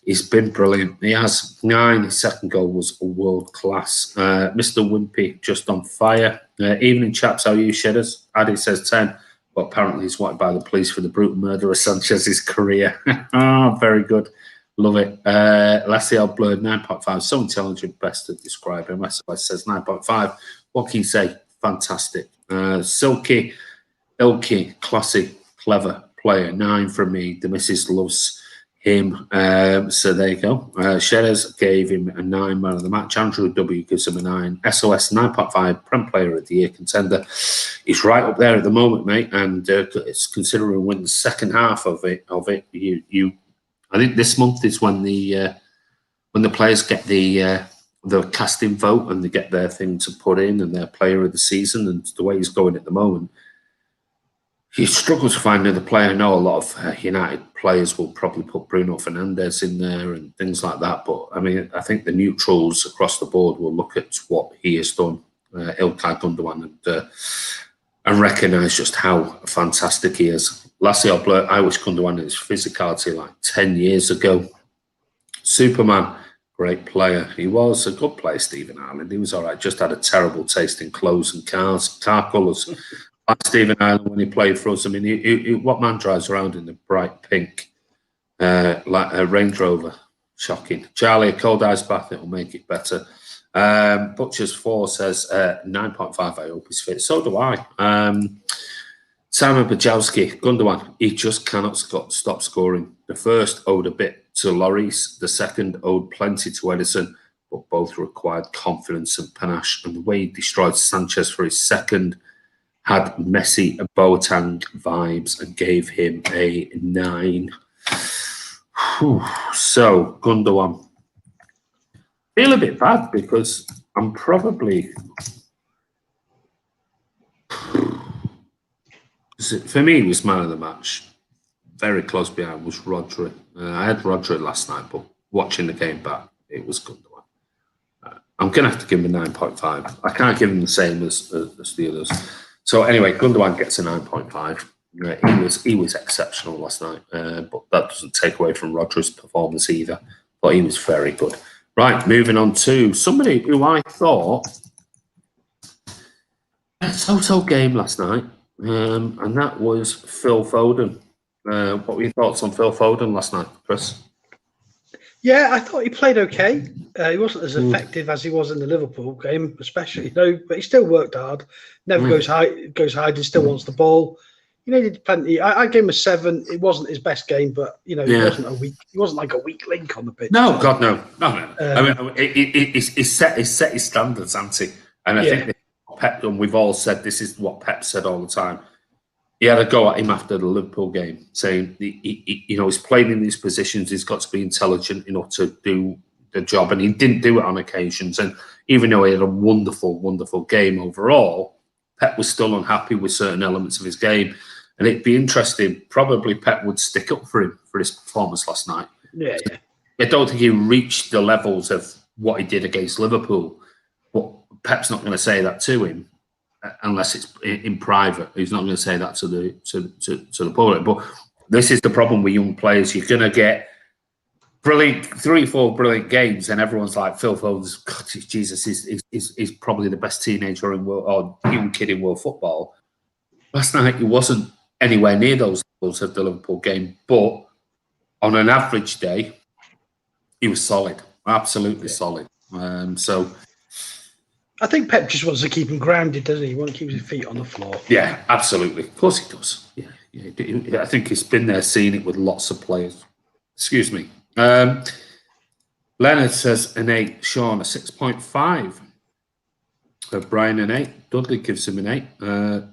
He's been brilliant. He has 9. His second goal was world class. Mr. Wimpy, just on fire. Evening, chaps. How are you, Shedders? Addy says 10, but apparently he's wanted by the police for the brutal murder of Sanchez's career. Very good. Love it. Lassiel Blurred, 9.5. So intelligent, best to describe him. SOS says 9.5. What can you say? Fantastic. Silky, Ilky, classy, clever player. 9 from me. The missus loves him. So there you go. Shedders gave him a 9 man of the match. Andrew W gives him a 9. SOS 9.5. Prem Player of the Year contender. He's right up there at the moment, mate. And it's considering when the second half of it. I think this month is when the players get the casting vote and they get their thing to put in and their player of the season, and the way he's going at the moment, he struggles to find another player. I know a lot of United players will probably put Bruno Fernandes in there and things like that, but I mean, I think the neutrals across the board will look at what he has done, Ilkay Gundogan, and recognise just how fantastic he is. Lassiel Blur, I wish Gundogan his physicality like 10 years ago. Superman, great player. He was a good player, Stephen Ireland. He was all right, just had a terrible taste in clothes and car colours. Like Stephen Ireland when he played for us. I mean, what man drives around in the bright pink, like a Range Rover? Shocking. Charlie, a cold ice bath, it'll make it better. Butchers 4 says 9.5, I hope he's fit. So do I. Simon Bajowski, Gundogan, he just cannot stop scoring. The first owed a bit to Lloris, the second owed plenty to Ederson, but both required confidence and panache. And the way he destroyed Sanchez for his second had Messi and Boateng vibes and gave him a 9. Whew. So, Gundogan. Feel a bit bad because I'm probably... For me, it was man of the match. Very close behind was Rodri. I had Rodri last night, but watching the game back, it was Gundogan. I'm going to have to give him a 9.5. I can't give him the same as the others. So anyway, Gundogan gets a 9.5. He was exceptional last night, but that doesn't take away from Rodri's performance either. But he was very good. Right, moving on to somebody who I thought had a so-so game last night, and that was Phil Foden. What were your thoughts on Phil Foden last night, Chris? Yeah, I thought he played okay. He wasn't as effective as he was in the Liverpool game, especially, but he still worked hard. Never goes hide and still wants the ball. He did plenty. I gave him a 7. It wasn't his best game, but he wasn't like a weak link on the pitch. No, God, no. I mean, he's set his standards, hasn't he? And I think Pep, and we've all said this is what Pep said all the time. He had a go at him after the Liverpool game, saying he's playing in these positions. He's got to be intelligent enough to do the job, and he didn't do it on occasions. And even though he had a wonderful, wonderful game overall, Pep was still unhappy with certain elements of his game. And it'd be interesting. Probably Pep would stick up for him for his performance last night. Yeah. I don't think he reached the levels of what he did against Liverpool. But Pep's not going to say that to him unless it's in private. He's not going to say that to the public. But this is the problem with young players. You're going to get brilliant 3-4 brilliant games, and everyone's like, Phil Foden's, God, Jesus, is probably the best teenager in world or young kid in world football. Last night he wasn't anywhere near those levels of the Liverpool game, but on an average day, he was solid, absolutely solid. So I think Pep just wants to keep him grounded, doesn't he? He wants to keep his feet on the floor. Yeah, absolutely. Of course he does. Yeah. I think he's been there, seen it with lots of players. Excuse me. Leonard says an 8. Sean, a 6.5. Brian, an 8. Dudley gives him an 8.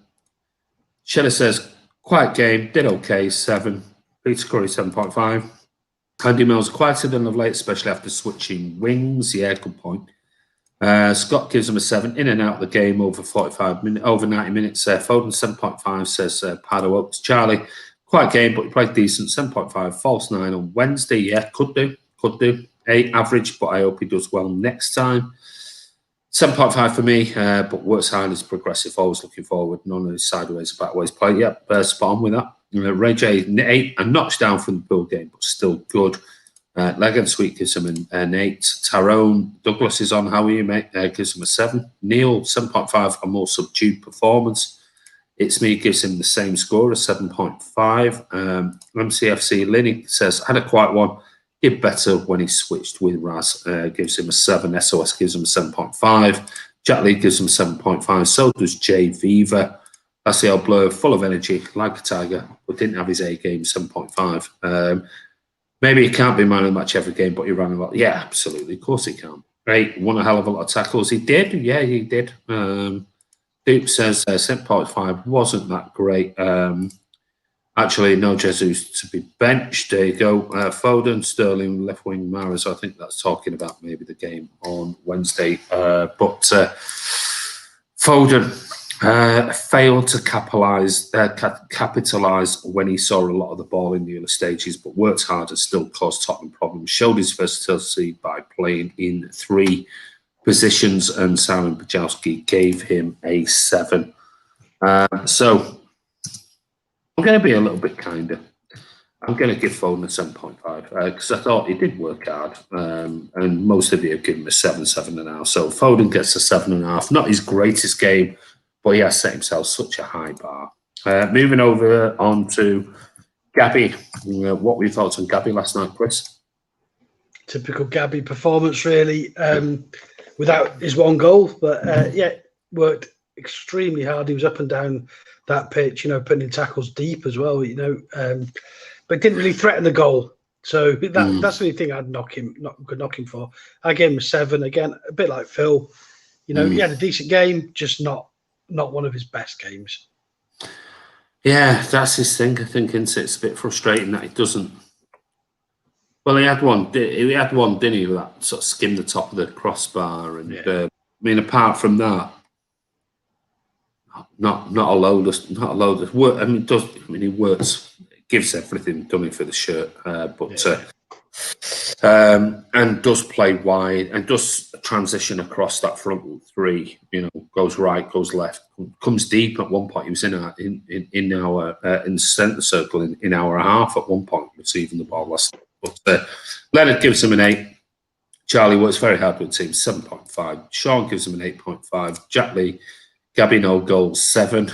Cheddar says, quiet game, did okay, 7. Peter Curry, 7.5. Andy Mills, quieter than of late, especially after switching wings. Yeah, good point. Scott gives him a 7. In and out of the game over 90 minutes. Foden, 7.5, says Pado Oaks. Charlie, quiet game, but he played decent, 7.5. False 9 on Wednesday. Yeah, could do. 8 average, but I hope he does well next time. 7.5 for me, but works hard, is progressive, always looking forward. None of his sideways, backways play. Yep, spot on with that. Ray J, 8, a notch down from the Pool game, but still good. Legan Sweet gives him an 8. Tyrone Douglas is on. How are you, mate? Gives him a 7. Neil, 7.5, a more subdued performance. It's Me gives him the same score, a 7.5. MCFC Linny says, had a quiet one. Did better when he switched with Raz. Gives him a 7. SOS gives him a 7.5. Jack Lee gives him 7.5. So does Jay Viva. Laciel Blur, full of energy, like a tiger, but didn't have his A game, 7.5. Maybe he can't be man of the match every game, but he ran a lot. Yeah, absolutely. Of course he can. Right, won a hell of a lot of tackles. He did. Yeah, he did. Duke says 7.5 wasn't that great. Actually, no Jesus to be benched. There you go. Foden, Sterling, left wing, Mahrez. I think that's talking about maybe the game on Wednesday. But Foden failed to capitalise when he saw a lot of the ball in the early stages, but worked hard and still caused Tottenham problems. Showed his versatility by playing in 3 positions, and Simon Bajowski gave him a 7. So I'm going to be a little bit kinder. I'm going to give Foden a 7.5 because I thought he did work hard, and most of you have given him a 7, 7.5. So Foden gets a 7.5. Not his greatest game, but he has set himself such a high bar. Moving over on to Gabby. What were your thoughts on Gabby last night, Chris? Typical Gabby performance, really, without his one goal. But worked extremely hard. He was up and down that pitch, putting in tackles deep as well, but didn't really threaten the goal. So that's the only thing I'd could knock him for. I gave him a 7 again, a bit like Phil. He had a decent game, just not one of his best games. Yeah, that's his thing. I think, isn't it? It's a bit frustrating that he doesn't. Well, he had one, didn't he? That sort of skimmed the top of the crossbar, and I mean, apart from that, not a load of work. I mean, he works, gives everything, done it for the shirt. and does play wide and does transition across that front three. Goes right, goes left, comes deep. At one point, he was in our in centre circle in our half at one point, receiving the ball last. But Leonard gives him an 8. Charlie works very hard with the team, 7.5. Sean gives him an 8.5. Jack Lee, Gabby no goals, 7.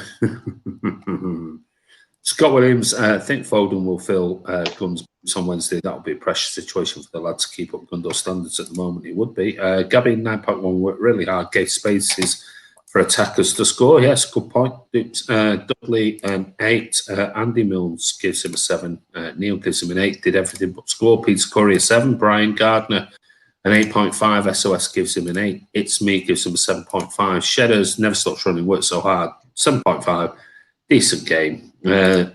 Scott Williams, I think Foden will fill Gunn's boots on Wednesday. That will be a pressure situation for the lad to keep up Gundogan standards at the moment. It would be. Gabby, 9.1, worked really hard, gave spaces for attackers to score. Yes, good point. Dudley, 8. Andy Mills gives him a 7. Neil gives him an 8. Did everything but score. Peter Curry, a 7. Brian Gardner, an 8.5. SOS gives him an 8. It's Me gives him a 7.5. Shedders, never stops running, worked so hard, 7.5. Decent game.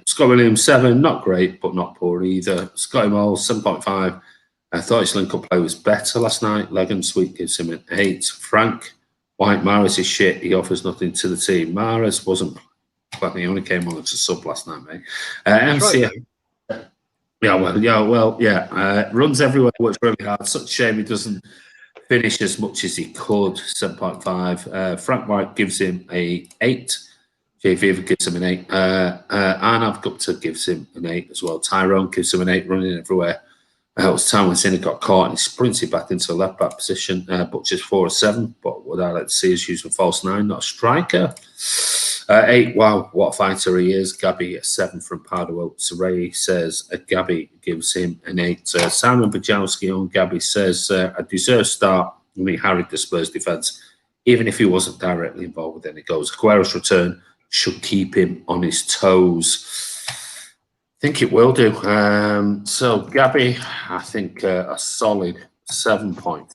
Scott Williams, 7. Not great, but not poor either. Scotty Moll, 7.5. I thought his link-up play was better last night. Legan Sweet gives him an 8. Frank White, Mahrez is shit. He offers nothing to the team. Mahrez wasn't playing. He only came on as a sub last night, mate. MC, right, runs everywhere, works really hard. Such a shame he doesn't finish as much as he could. 7.5. Frank White gives him a 8. Jay Viva gives him an 8. Arnav Gupta gives him an 8 as well. Tyrone gives him an 8, running everywhere. It was time when Sinner got caught and he sprinted back into the left back position. Butcher's 4 or 7, but what I like to see is using false 9, not a striker. 8, wow, what a fighter he is. Gabby, a 7 from Pardo. Ray says Gabby gives him an 8. Simon Bajowski on Gabby says, a deserved start. I mean, harried the Spurs defence, even if he wasn't directly involved with any goals. Aguero's return should keep him on his toes. I think it will do. So, Gabby, I think a solid 7.5.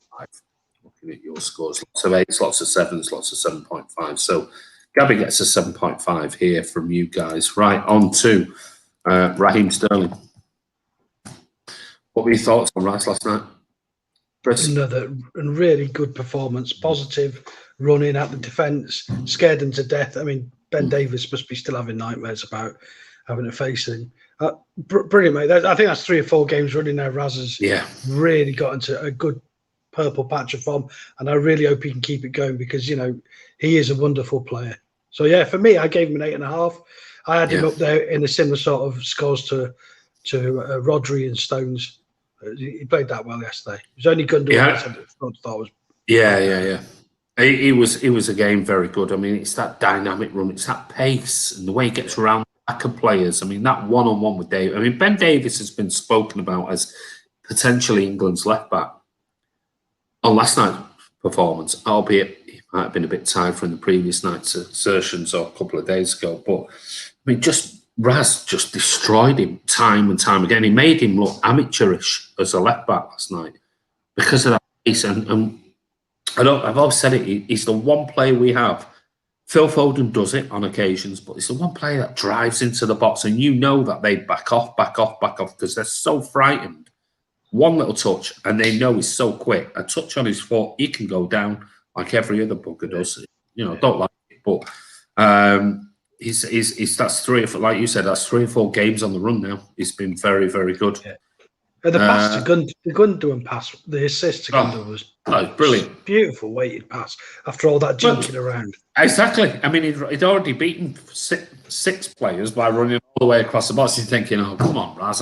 Looking at your scores, lots of 8s, lots of 7s, lots of 7.5. So, Gabby gets a 7.5 here from you guys. Right, on to Raheem Sterling. What were your thoughts on Rice last night? Chris? Another really good performance, positive, running at the defence, scared them to death. I mean, Ben Davies must be still having nightmares about having to face him. Brilliant, mate. I think that's 3 or 4 games running now. Raz has really got into a good purple patch of form, and I really hope he can keep it going because, he is a wonderful player. So, yeah, for me, I gave him an 8.5. I had him up there in a similar sort of scores to Rodri and Stones. He played that well yesterday. It was only Gundogan I thought was. Yeah. He was again very good. I mean, it's that dynamic run, it's that pace, and the way he gets around the back of players. I mean, that one-on-one with Davis. I mean, Ben Davies has been spoken about as potentially England's left back on last night's performance, albeit he might have been a bit tired from the previous night's assertions or a couple of days ago. But I mean, Raz just destroyed him time and time again. He made him look amateurish as a left back last night because of that pace. And I've always said it. He's the one player we have. Phil Foden does it on occasions, but it's the one player that drives into the box, and that they back off because they're so frightened. One little touch, and they know he's so quick. A touch on his foot, he can go down like every other bugger does. Don't like it, but he's that's 3 or 4, like you said, that's 3 or 4 games on the run now. He's been very, very good. Yeah. The pass to Gundogan pass, the assist to Gundogan was brilliant. Beautiful weighted pass after all that jinking around. Exactly. I mean, he'd already beaten 6 players by running all the way across the box. He's thinking, oh, come on, Raz.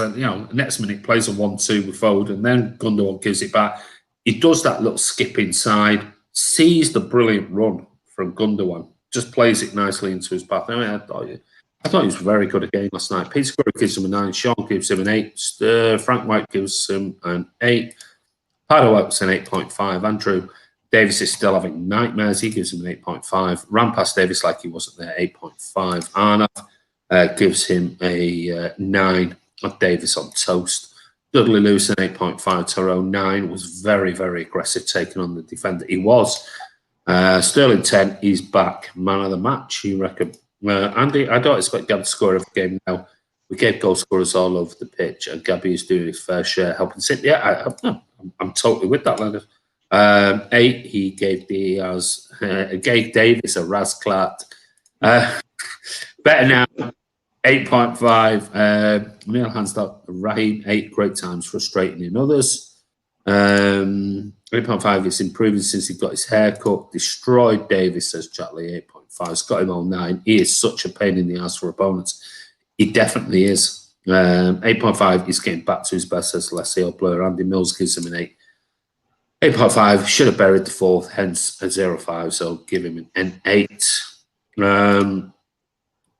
Next minute plays a 1-2 with Foden, and then Gundogan gives it back. He does that little skip inside, sees the brilliant run from Gundogan, just plays it nicely into his path. I mean, I thought he was very good again last night. Peter Curry gives him a 9. Sean gives him an 8. Frank White gives him an 8. Pardo Oaks an 8.5. Andrew Davis is still having nightmares. He gives him an 8.5. Ran past Davis like he wasn't there, 8.5. Arnav gives him a 9. Davis on toast. Dudley Lewis an 8.5. Tyrone 9. Was very, very aggressive taking on the defender. He was. Sterling 10. He's back. Man of the match, you reckon? Andy, I don't expect Gabby to score every game now. We gave goal scorers all over the pitch, and Gabby is doing his fair share, helping City. Yeah, I'm totally with that, Leonard. 8, he gave Diaz, gave Davis a Razclat. Better now, 8.5. Neil Hansdale, Raheem, 8 great times, frustrating in others. 8.5 is improving since he got his haircut. Destroyed Davis, says Chatley, 8.5. Scott him on 9. He is such a pain in the ass for opponents. He definitely is. 8.5, he's getting back to his best, says Leslie Blur. Andy Mills gives him an 8. 8.5, should have buried the 4th, hence a 0.5, so give him an 8.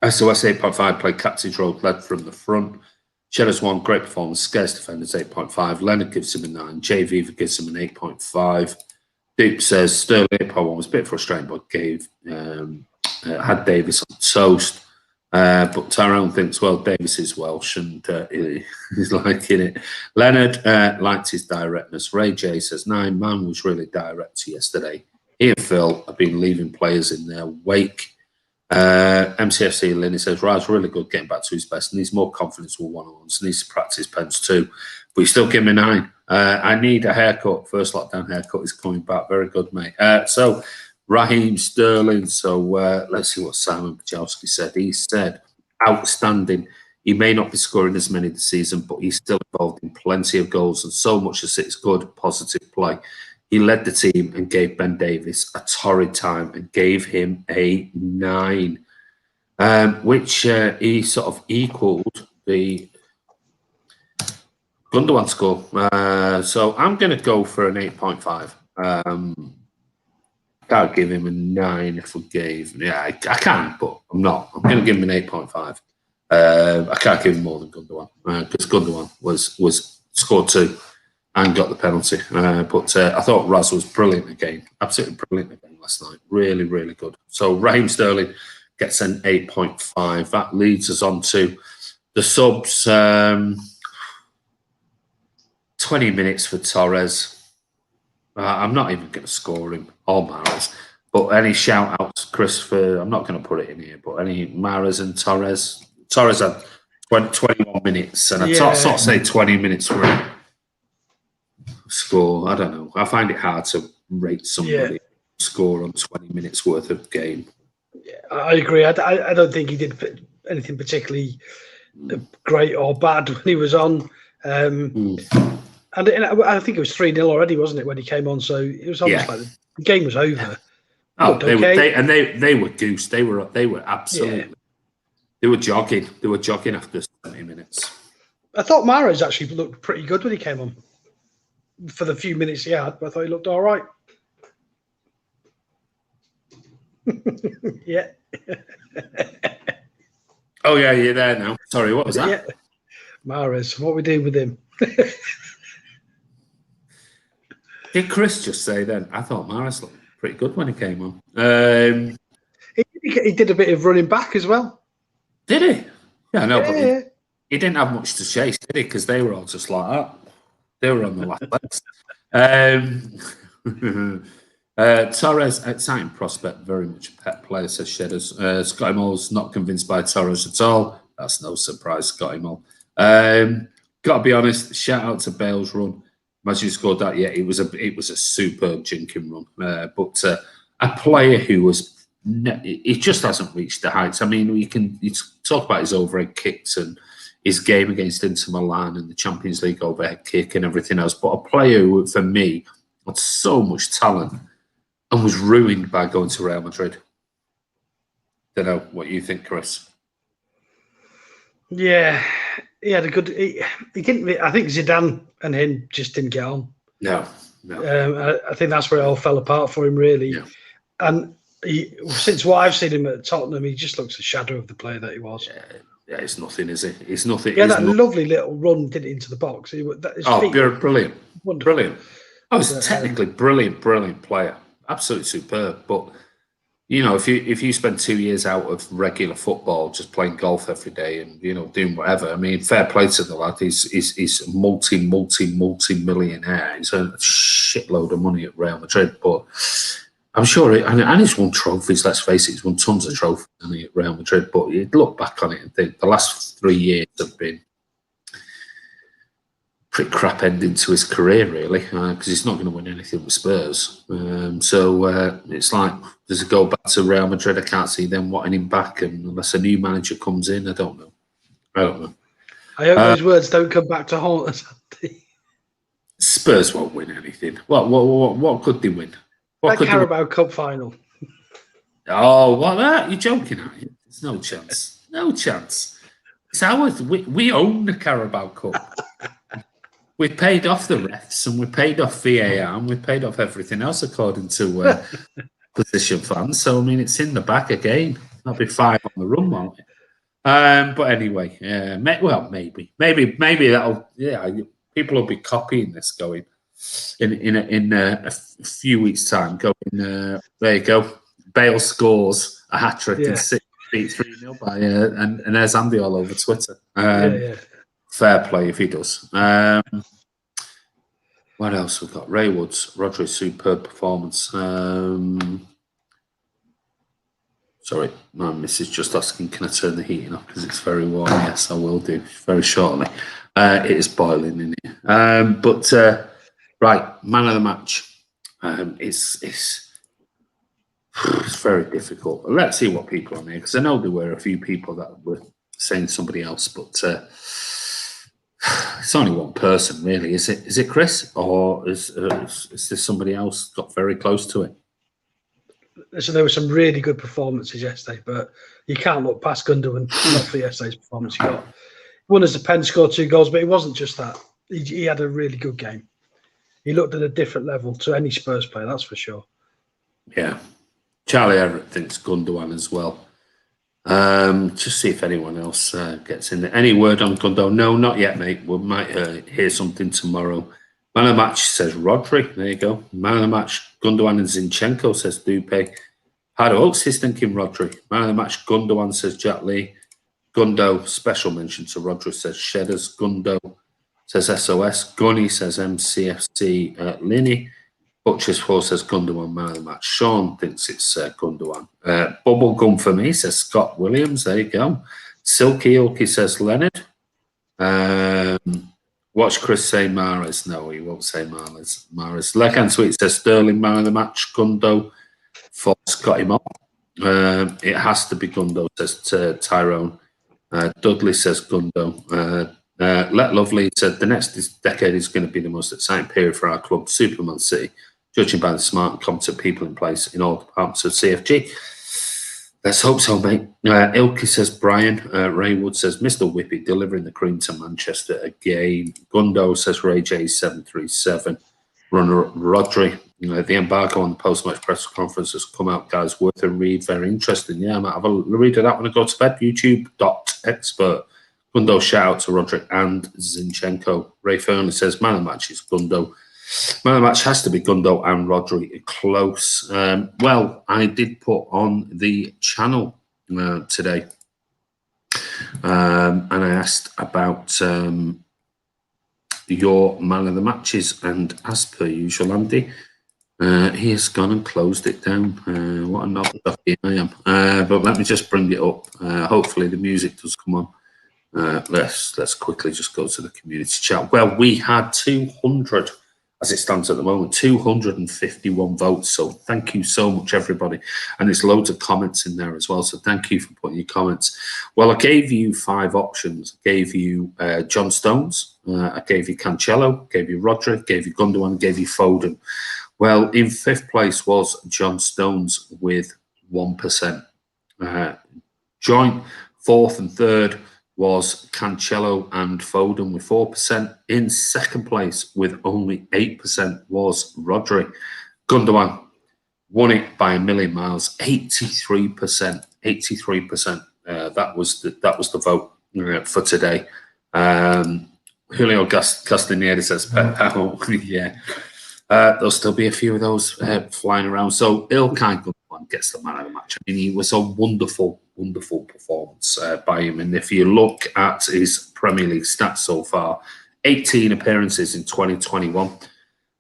SOS 8.5, played captain's role, led from the front. Shedder's 1, great performance, scarce defenders 8.5. Leonard gives him a 9. Jay Viva gives him an 8.5. Duke says Sterling 8.1 was a bit frustrating, but had Davis on toast. But Tyrone thinks, well, Davis is Welsh and he's liking it. Leonard liked his directness. Ray J says 9. Man was really direct yesterday. He and Phil have been leaving players in their wake. MCFC Linny says Raj really good, getting back to his best, needs more confidence with one-on-ones, needs to practice pens too, but you still give him a 9. I need a haircut. First lockdown haircut is coming back. Very good, mate. So Raheem Sterling. So let's see what Simon Bajowski said. He said outstanding. He may not be scoring as many this season, but he's still involved in plenty of goals and so much as it's good, positive play. He led the team and gave Ben Davies a torrid time and gave him a 9, which he sort of equalled the Gundogan score. So I'm going to go for an 8.5. Can't give him a 9 if we gave. Yeah, I can, but I'm not. I'm going to give him an 8.5. I can't give him more than Gundogan because Gundogan was scored 2. And got the penalty. But I thought Raz was brilliant again. Absolutely brilliant again last night. Really, really good. So Raheem Sterling gets an 8.5. That leads us on to the subs. 20 minutes for Torres. I'm not even going to score him or Mahrez. But any shout-outs, Chris, for... I'm not going to put it in here, but any Mahrez and Torres? Torres had 21 minutes. And I sort of say 20 minutes for him. Score, I don't know. I find it hard to rate somebody score on 20 minutes worth of game. Yeah, I agree. I don't think he did anything particularly great or bad when he was on. And I think it was 3-0 already, wasn't it, when he came on? So it was almost like the game was over. Oh, they were goose. They were absolutely. Yeah. They were jogging. They were jogging after 70 minutes. I thought Mahrez actually looked pretty good when he came on. For the few minutes he had, but I thought he looked all right. Yeah. Oh, yeah, you're there now. Sorry, what was that? Yeah. Mahrez, what are we doing with him? Did Chris just say then? I thought Mahrez looked pretty good when he came on. He did a bit of running back as well. Did he? Yeah, I know, but he didn't have much to chase, did he? Because they were all just like that. They were on the last legs. Torres, exciting prospect, very much a pet player, says Shedders. Scotty Moll's not convinced by Torres at all. That's no surprise, Scotty Moll. Got to be honest, shout out to Bale's run. Imagine he scored that. Yeah, it was a superb jinking run. But a player who was, he just hasn't reached the heights. I mean, you talk about his overhead kicks and his game against Inter Milan and the Champions League overhead kick and everything else. But a player who, for me, had so much talent and was ruined by going to Real Madrid. Don't know what you think, Chris. Yeah, he had a good. He didn't. I think Zidane and him just didn't get on. No. I think that's where it all fell apart for him, really. Yeah. And since what I've seen him at Tottenham, he just looks a shadow of the player that he was. Yeah, it's nothing, is it? It's nothing. Yeah, that lovely little run did it into the box. Brilliant. Wonderful. Brilliant. Oh, he's technically brilliant player. Absolutely superb. But, you know, if you spend 2 years out of regular football, just playing golf every day and, you know, doing whatever, I mean, fair play to the lad. He's a multi-millionaire. He's a shitload of money at Real Madrid. But I'm sure, and he's won trophies, let's face it, he's won tons of trophies at Real Madrid, but you look back on it and think the last 3 years have been pretty crap ending to his career, really, because he's not going to win anything with Spurs. So it's like, does it go back to Real Madrid? I can't see them wanting him back, and unless a new manager comes in, I don't know. I hope those words don't come back to haunt us. Spurs won't win anything. What could they win? What could they win? Carabao Cup final. Oh, what that? You're joking, aren't you? There's no chance. No chance. It's ours. We own the Carabao Cup. We paid off the refs and we paid off VAR and we paid off everything else according to position fans. So I mean, it's in the bag again. That'll be 5 on the run, won't it? But anyway, maybe that'll people will be copying this going in a few weeks' time. Going there you go. Bale scores a hat trick and City beat 3-0 by and there's Andy all over Twitter. Fair play if he does. What else we've got? Ray Woods, Rodri's superb performance. Sorry, my missus just asking, can I turn the heating off because it's very warm? Yes, I will do very shortly. It is boiling in here. Right, man of the match. It's very difficult. Let's see what people are there, because I know there were a few people that were saying somebody else, but it's only one person, really. Is it Chris, or is there somebody else got very close to it? So there were some really good performances yesterday, but you can't look past Gundogan not for yesterday's performance. He got one as a pen, scored 2 goals, but it wasn't just that. He had a really good game. He looked at a different level to any Spurs player, that's for sure. Yeah. Charlie Everett thinks Gundogan as well. Just see if anyone else gets in there. Any word on Gundogan? No, not yet, mate. We might hear something tomorrow. Man of the match says Rodri. There you go. Man of the match, Gundogan and Zinchenko, says Dupe. Hardo Oaks is thinking Rodri. Man of the match, Gundogan, says Jack Lee. Gundo, special mention to Rodri, says Shedders. Gundo says SOS. Gunny says MCFC Linny. Butcher's 4 says Gundogan, man of the match. Sean thinks it's Gundogan. Bubblegum for me, says Scott Williams. There you go. Silky Ilky says Leonard. Watch Chris say Mahrez. No, he won't say Mahrez. Leckhand Sweet says Sterling, man of the match. Gundo. Fox got him up. It has to be Gundo, says Tyrone. Dudley says Gundo. Let Lovely said the next decade is going to be the most exciting period for our club, Superman City, judging by the smart and competent people in place in all departments of CFG. Let's hope so, mate. Ilke says Brian. Raywood says Mr. Whippy delivering the cream to Manchester again. Gundo says Ray J737. Runner Rodri. The embargo on the post-match press conference has come out, guys. Worth a read. Very interesting. Yeah, I might have a read of that when I go to bed. YouTube.expert. Gundo, shout out to Rodri and Zinchenko. Ray Fernley says man of the match is Gundo. Man of the match has to be Gundo and Rodri close. Well, I did put on the channel today, and I asked about your man of the matches, and as per usual, Andy, he has gone and closed it down. What a knob I am. But let me just bring it up. Hopefully the music does come on. Let's quickly just go to the community chat. Well, we had 200, as it stands at the moment, 251 votes. So thank you so much, everybody. And there's loads of comments in there as well. So thank you for putting your comments. Well, I gave you 5 options. I gave you John Stones. I gave you Cancelo, gave you Rodri, gave you Gundogan, gave you Foden. Well, in 5th place was John Stones with 1%. Joint 4th and 3rd was Cancelo and Foden with 4%. In 2nd place with only 8% was Rodri. Gundogan won it by a million miles, 83%. 83%. That was the vote for today. Julio Castaneda says, yeah. There'll still be a few of those flying around. So Ilkay Gundogan gets the man of the match. I mean, he was a wonderful performance by him. And if you look at his Premier League stats so far, 18 appearances in 2021,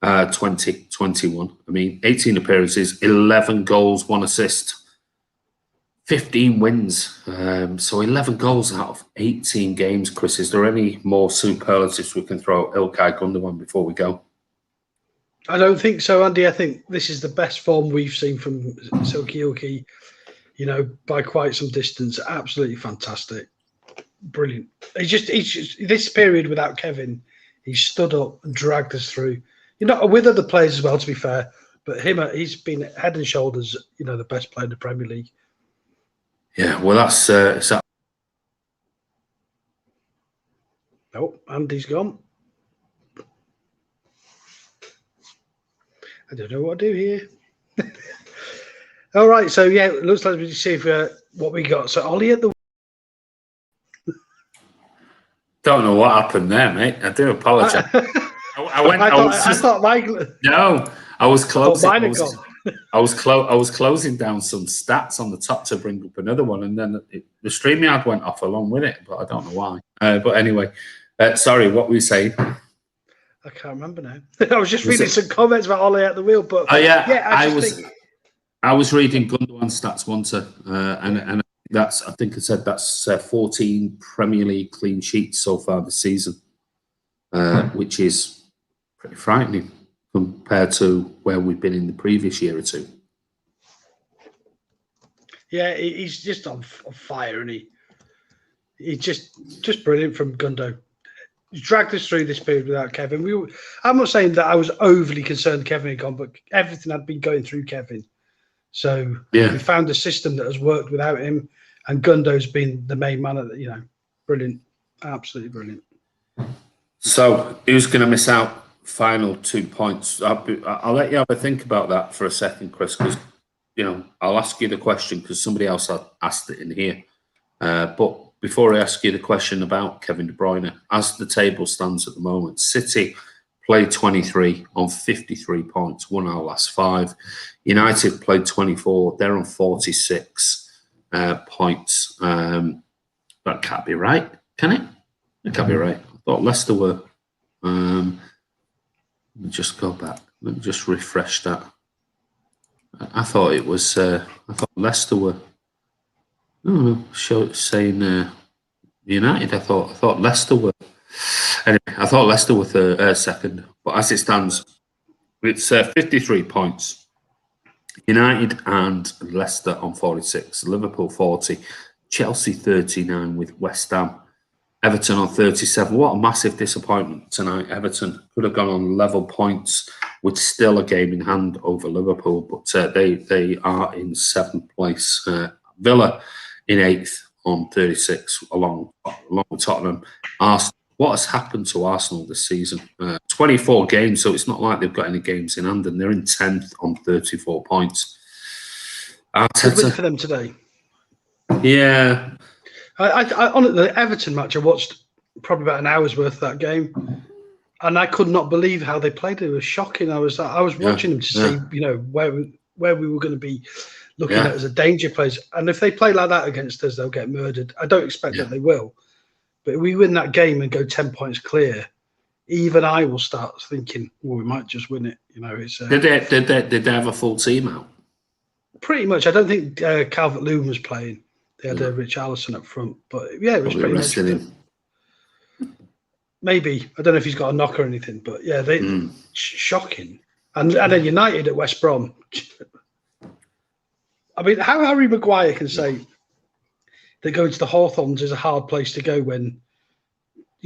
2021. I mean, 18 appearances, 11 goals, 1 assist, 15 wins. So 11 goals out of 18 games. Chris, is there any more superlatives we can throw at Ilkay Gundogan before we go? I don't think so, Andy. I think this is the best form we've seen from Silky Ilky, by quite some distance. Absolutely fantastic. Brilliant. He's just this period without Kevin, He stood up and dragged us through. With other players as well, to be fair. But he's been head and shoulders, the best player in the Premier League. Yeah, well, that's Oh, Andy's gone. I don't know what to do here. All right, so yeah, it looks like we see what we got. So Ollie at the. don't know what happened there, mate. I do apologise. I thought Mike. No, I was closing. I was closing down some stats on the top to bring up another one, and then the StreamYard went off along with it, but I don't know why. But anyway, sorry, what were you saying? I can't remember now. I was just reading some comments about Ollie at the wheel, but I was reading Gundogan stats once, and I think I said that's 14 Premier League clean sheets so far this season, which is pretty frightening compared to where we've been in the previous year or two. Yeah, he's just on fire, and he's just brilliant from Gundo. He's dragged us through this period without Kevin. I'm not saying that I was overly concerned Kevin had gone, but everything had been going through Kevin. So we found a system that has worked without him, and Gundo's been the main man. Brilliant, absolutely brilliant. So who's going to miss out? Final 2 points. I'll let you have a think about that for a second, Chris, because I'll ask you the question because somebody else had asked it in here. But before I ask you the question about Kevin De Bruyne, as the table stands at the moment, City played 23 on 53 points, won our last 5. United played 24, they're on 46 points. That can't be right, can it? It can't be right. I thought Leicester were. Let me just go back. Let me just refresh that. I thought it was. I thought Leicester were. Saying United. I thought Leicester were. Anyway, I thought Leicester were second. But as it stands, it's 53 points. United and Leicester on 46. Liverpool 40. Chelsea 39 with West Ham. Everton on 37. What a massive disappointment tonight. Everton could have gone on level points with still a game in hand over Liverpool, but they are in 7th place. Villa in 8th on 36, along with Tottenham. Arsenal. What has happened to Arsenal this season? 24 games, so it's not like they've got any games in hand, and they're in 10th on 34 points. Good win for them today. Yeah. I on the Everton match, I watched probably about an hour's worth of that game, and I could not believe how they played. It was shocking. I was watching them to see, where we were going to be looking at as a danger place. And if they play like that against us, they'll get murdered. I don't expect that they will, but if we win that game and go 10 points clear, even I will start thinking, well, we might just win it. It's did they have a full team out? Pretty much. I don't think Calvert-Lewin was playing. They had Richarlison up front, but it was pretty much him. Maybe I don't know if he's got a knock or anything, but shocking. And then United at West Brom. I mean, how Harry Maguire can say that going to the Hawthorns is a hard place to go when,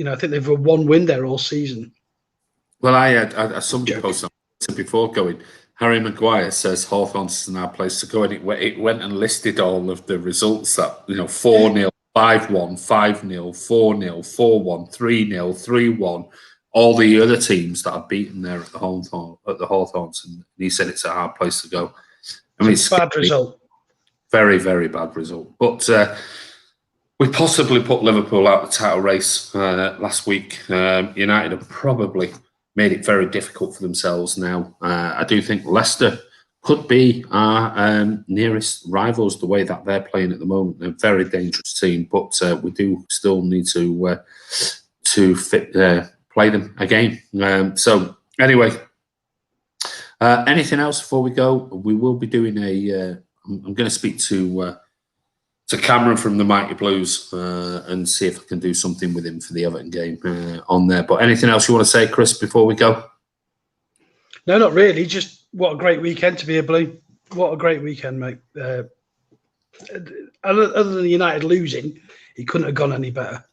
I think they've won 1 win there all season. Well, I had somebody post on before going. Harry Maguire says Hawthorns is our place to go, and it went and listed all of the results that 4-0, 5-1, 5-0, 4-0, 4-1, 3-0, 3-1, all the other teams that have beaten there at the Hawthorns, and he said it's a hard place to go. I mean, it's a bad result. Very, very bad result. But we possibly put Liverpool out of the title race last week. United have probably made it very difficult for themselves now. I do think Leicester could be our nearest rivals the way that they're playing at the moment. They're a very dangerous team, but we do still need to play them again. So anyway, anything else before we go? We will be doing I'm going to speak to Cameron from the Mighty Blues and see if I can do something with him for the Everton game on there. But anything else you want to say, Chris, before we go? No, not really. Just what a great weekend to be a Blue. What a great weekend, mate. Other than United losing, it couldn't have gone any better.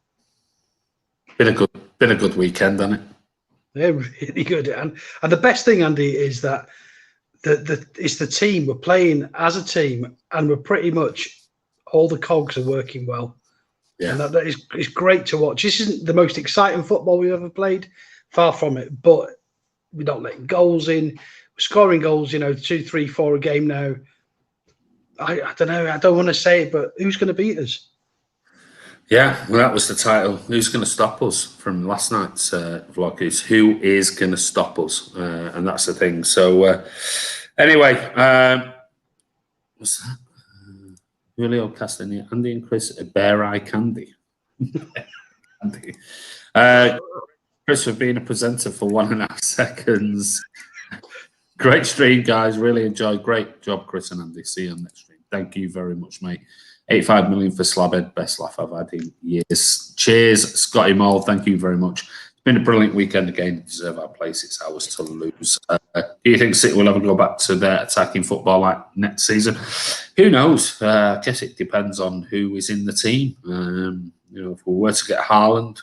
Been a good weekend, hasn't it? They're really good. And the best thing, Andy, is that it's the team. We're playing as a team, and we're pretty much all the cogs are working well. Yeah. And that is it's great to watch. This isn't the most exciting football we've ever played, far from it. But we're not letting goals in. We're scoring goals, 2, 3, 4 a game now. I don't know. I don't want to say it, but who's going to beat us? Yeah, well, that was the title. Who's going to stop us from last night's vlog? Is who is going to stop us? And that's the thing. So, anyway, what's that? Julio Castagne, Andy and Chris, a bare eye candy. Andy. Chris for being a presenter for 1.5 seconds. Great stream, guys. Really enjoyed. Great job, Chris and Andy. See you on next stream. Thank you very much, mate. 85 million for Slabhead. Best laugh I've had in years. Cheers, Scotty Moll. Thank you very much. It's been a brilliant weekend again. Deserve our place. It's ours to lose. Do you think City will ever go back to their attacking football like next season? Who knows? I guess it depends on who is in the team. If we were to get Haaland,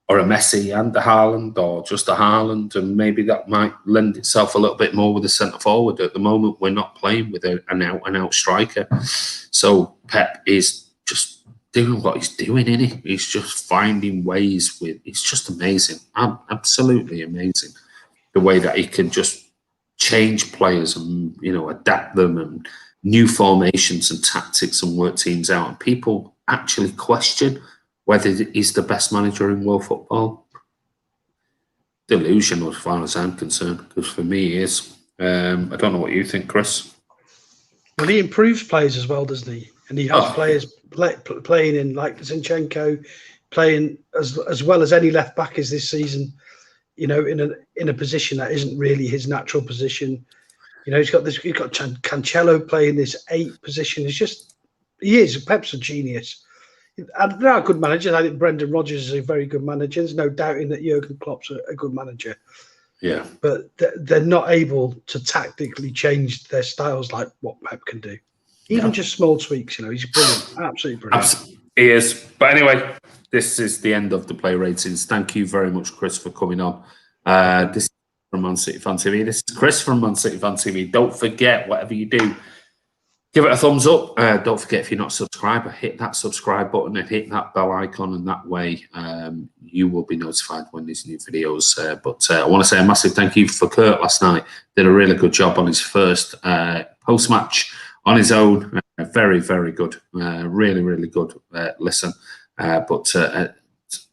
or a Messi and a Haaland, or just a Haaland, and maybe that might lend itself a little bit more with a centre forward. At the moment, we're not playing with an out striker, so Pep is just doing what he's doing, isn't he? He's just finding ways it's just amazing, absolutely amazing, the way that he can just change players and adapt them and new formations and tactics and work teams out, and people actually question whether he's the best manager in world football. Delusional as far as I'm concerned, because for me he is. I don't know what you think, Chris. Well, he improves players as well, doesn't he? And he has players playing in like Zinchenko, playing as well as any left back is this season. In a position that isn't really his natural position. He's got Cancelo playing this 8 position. Pep's a genius. And there are good managers. I think Brendan Rodgers is a very good manager. There's no doubting that Jurgen Klopp's a good manager. Yeah. But they're not able to tactically change their styles like what Pep can do. Even just small tweaks, he's brilliant. Absolutely brilliant. He is. But anyway, this is the end of the play ratings. Thank you very much, Chris, for coming on. This is from Man City Fan TV. This is Chris from Man City Fan TV. Don't forget, whatever you do, give it a thumbs up. Don't forget, if you're not a subscriber, hit that subscribe button and hit that bell icon, and that way you will be notified when there's new videos. But I want to say a massive thank you for Kurt last night. Did a really good job on his first post-match on his own. Very, very good. Really, really good listen. But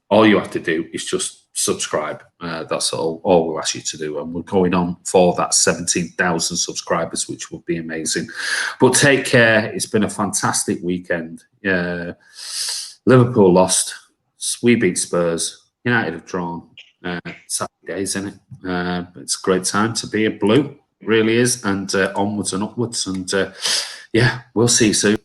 all you have to do is just subscribe. That's all we'll ask you to do, and we're going on for that 17,000 subscribers, which would be amazing. But take care. It's been a fantastic weekend. Liverpool lost, we beat Spurs, United have drawn. Saturday days, isn't it? It's a great time to be a blue, it really is, and onwards and upwards, and yeah, we'll see you soon.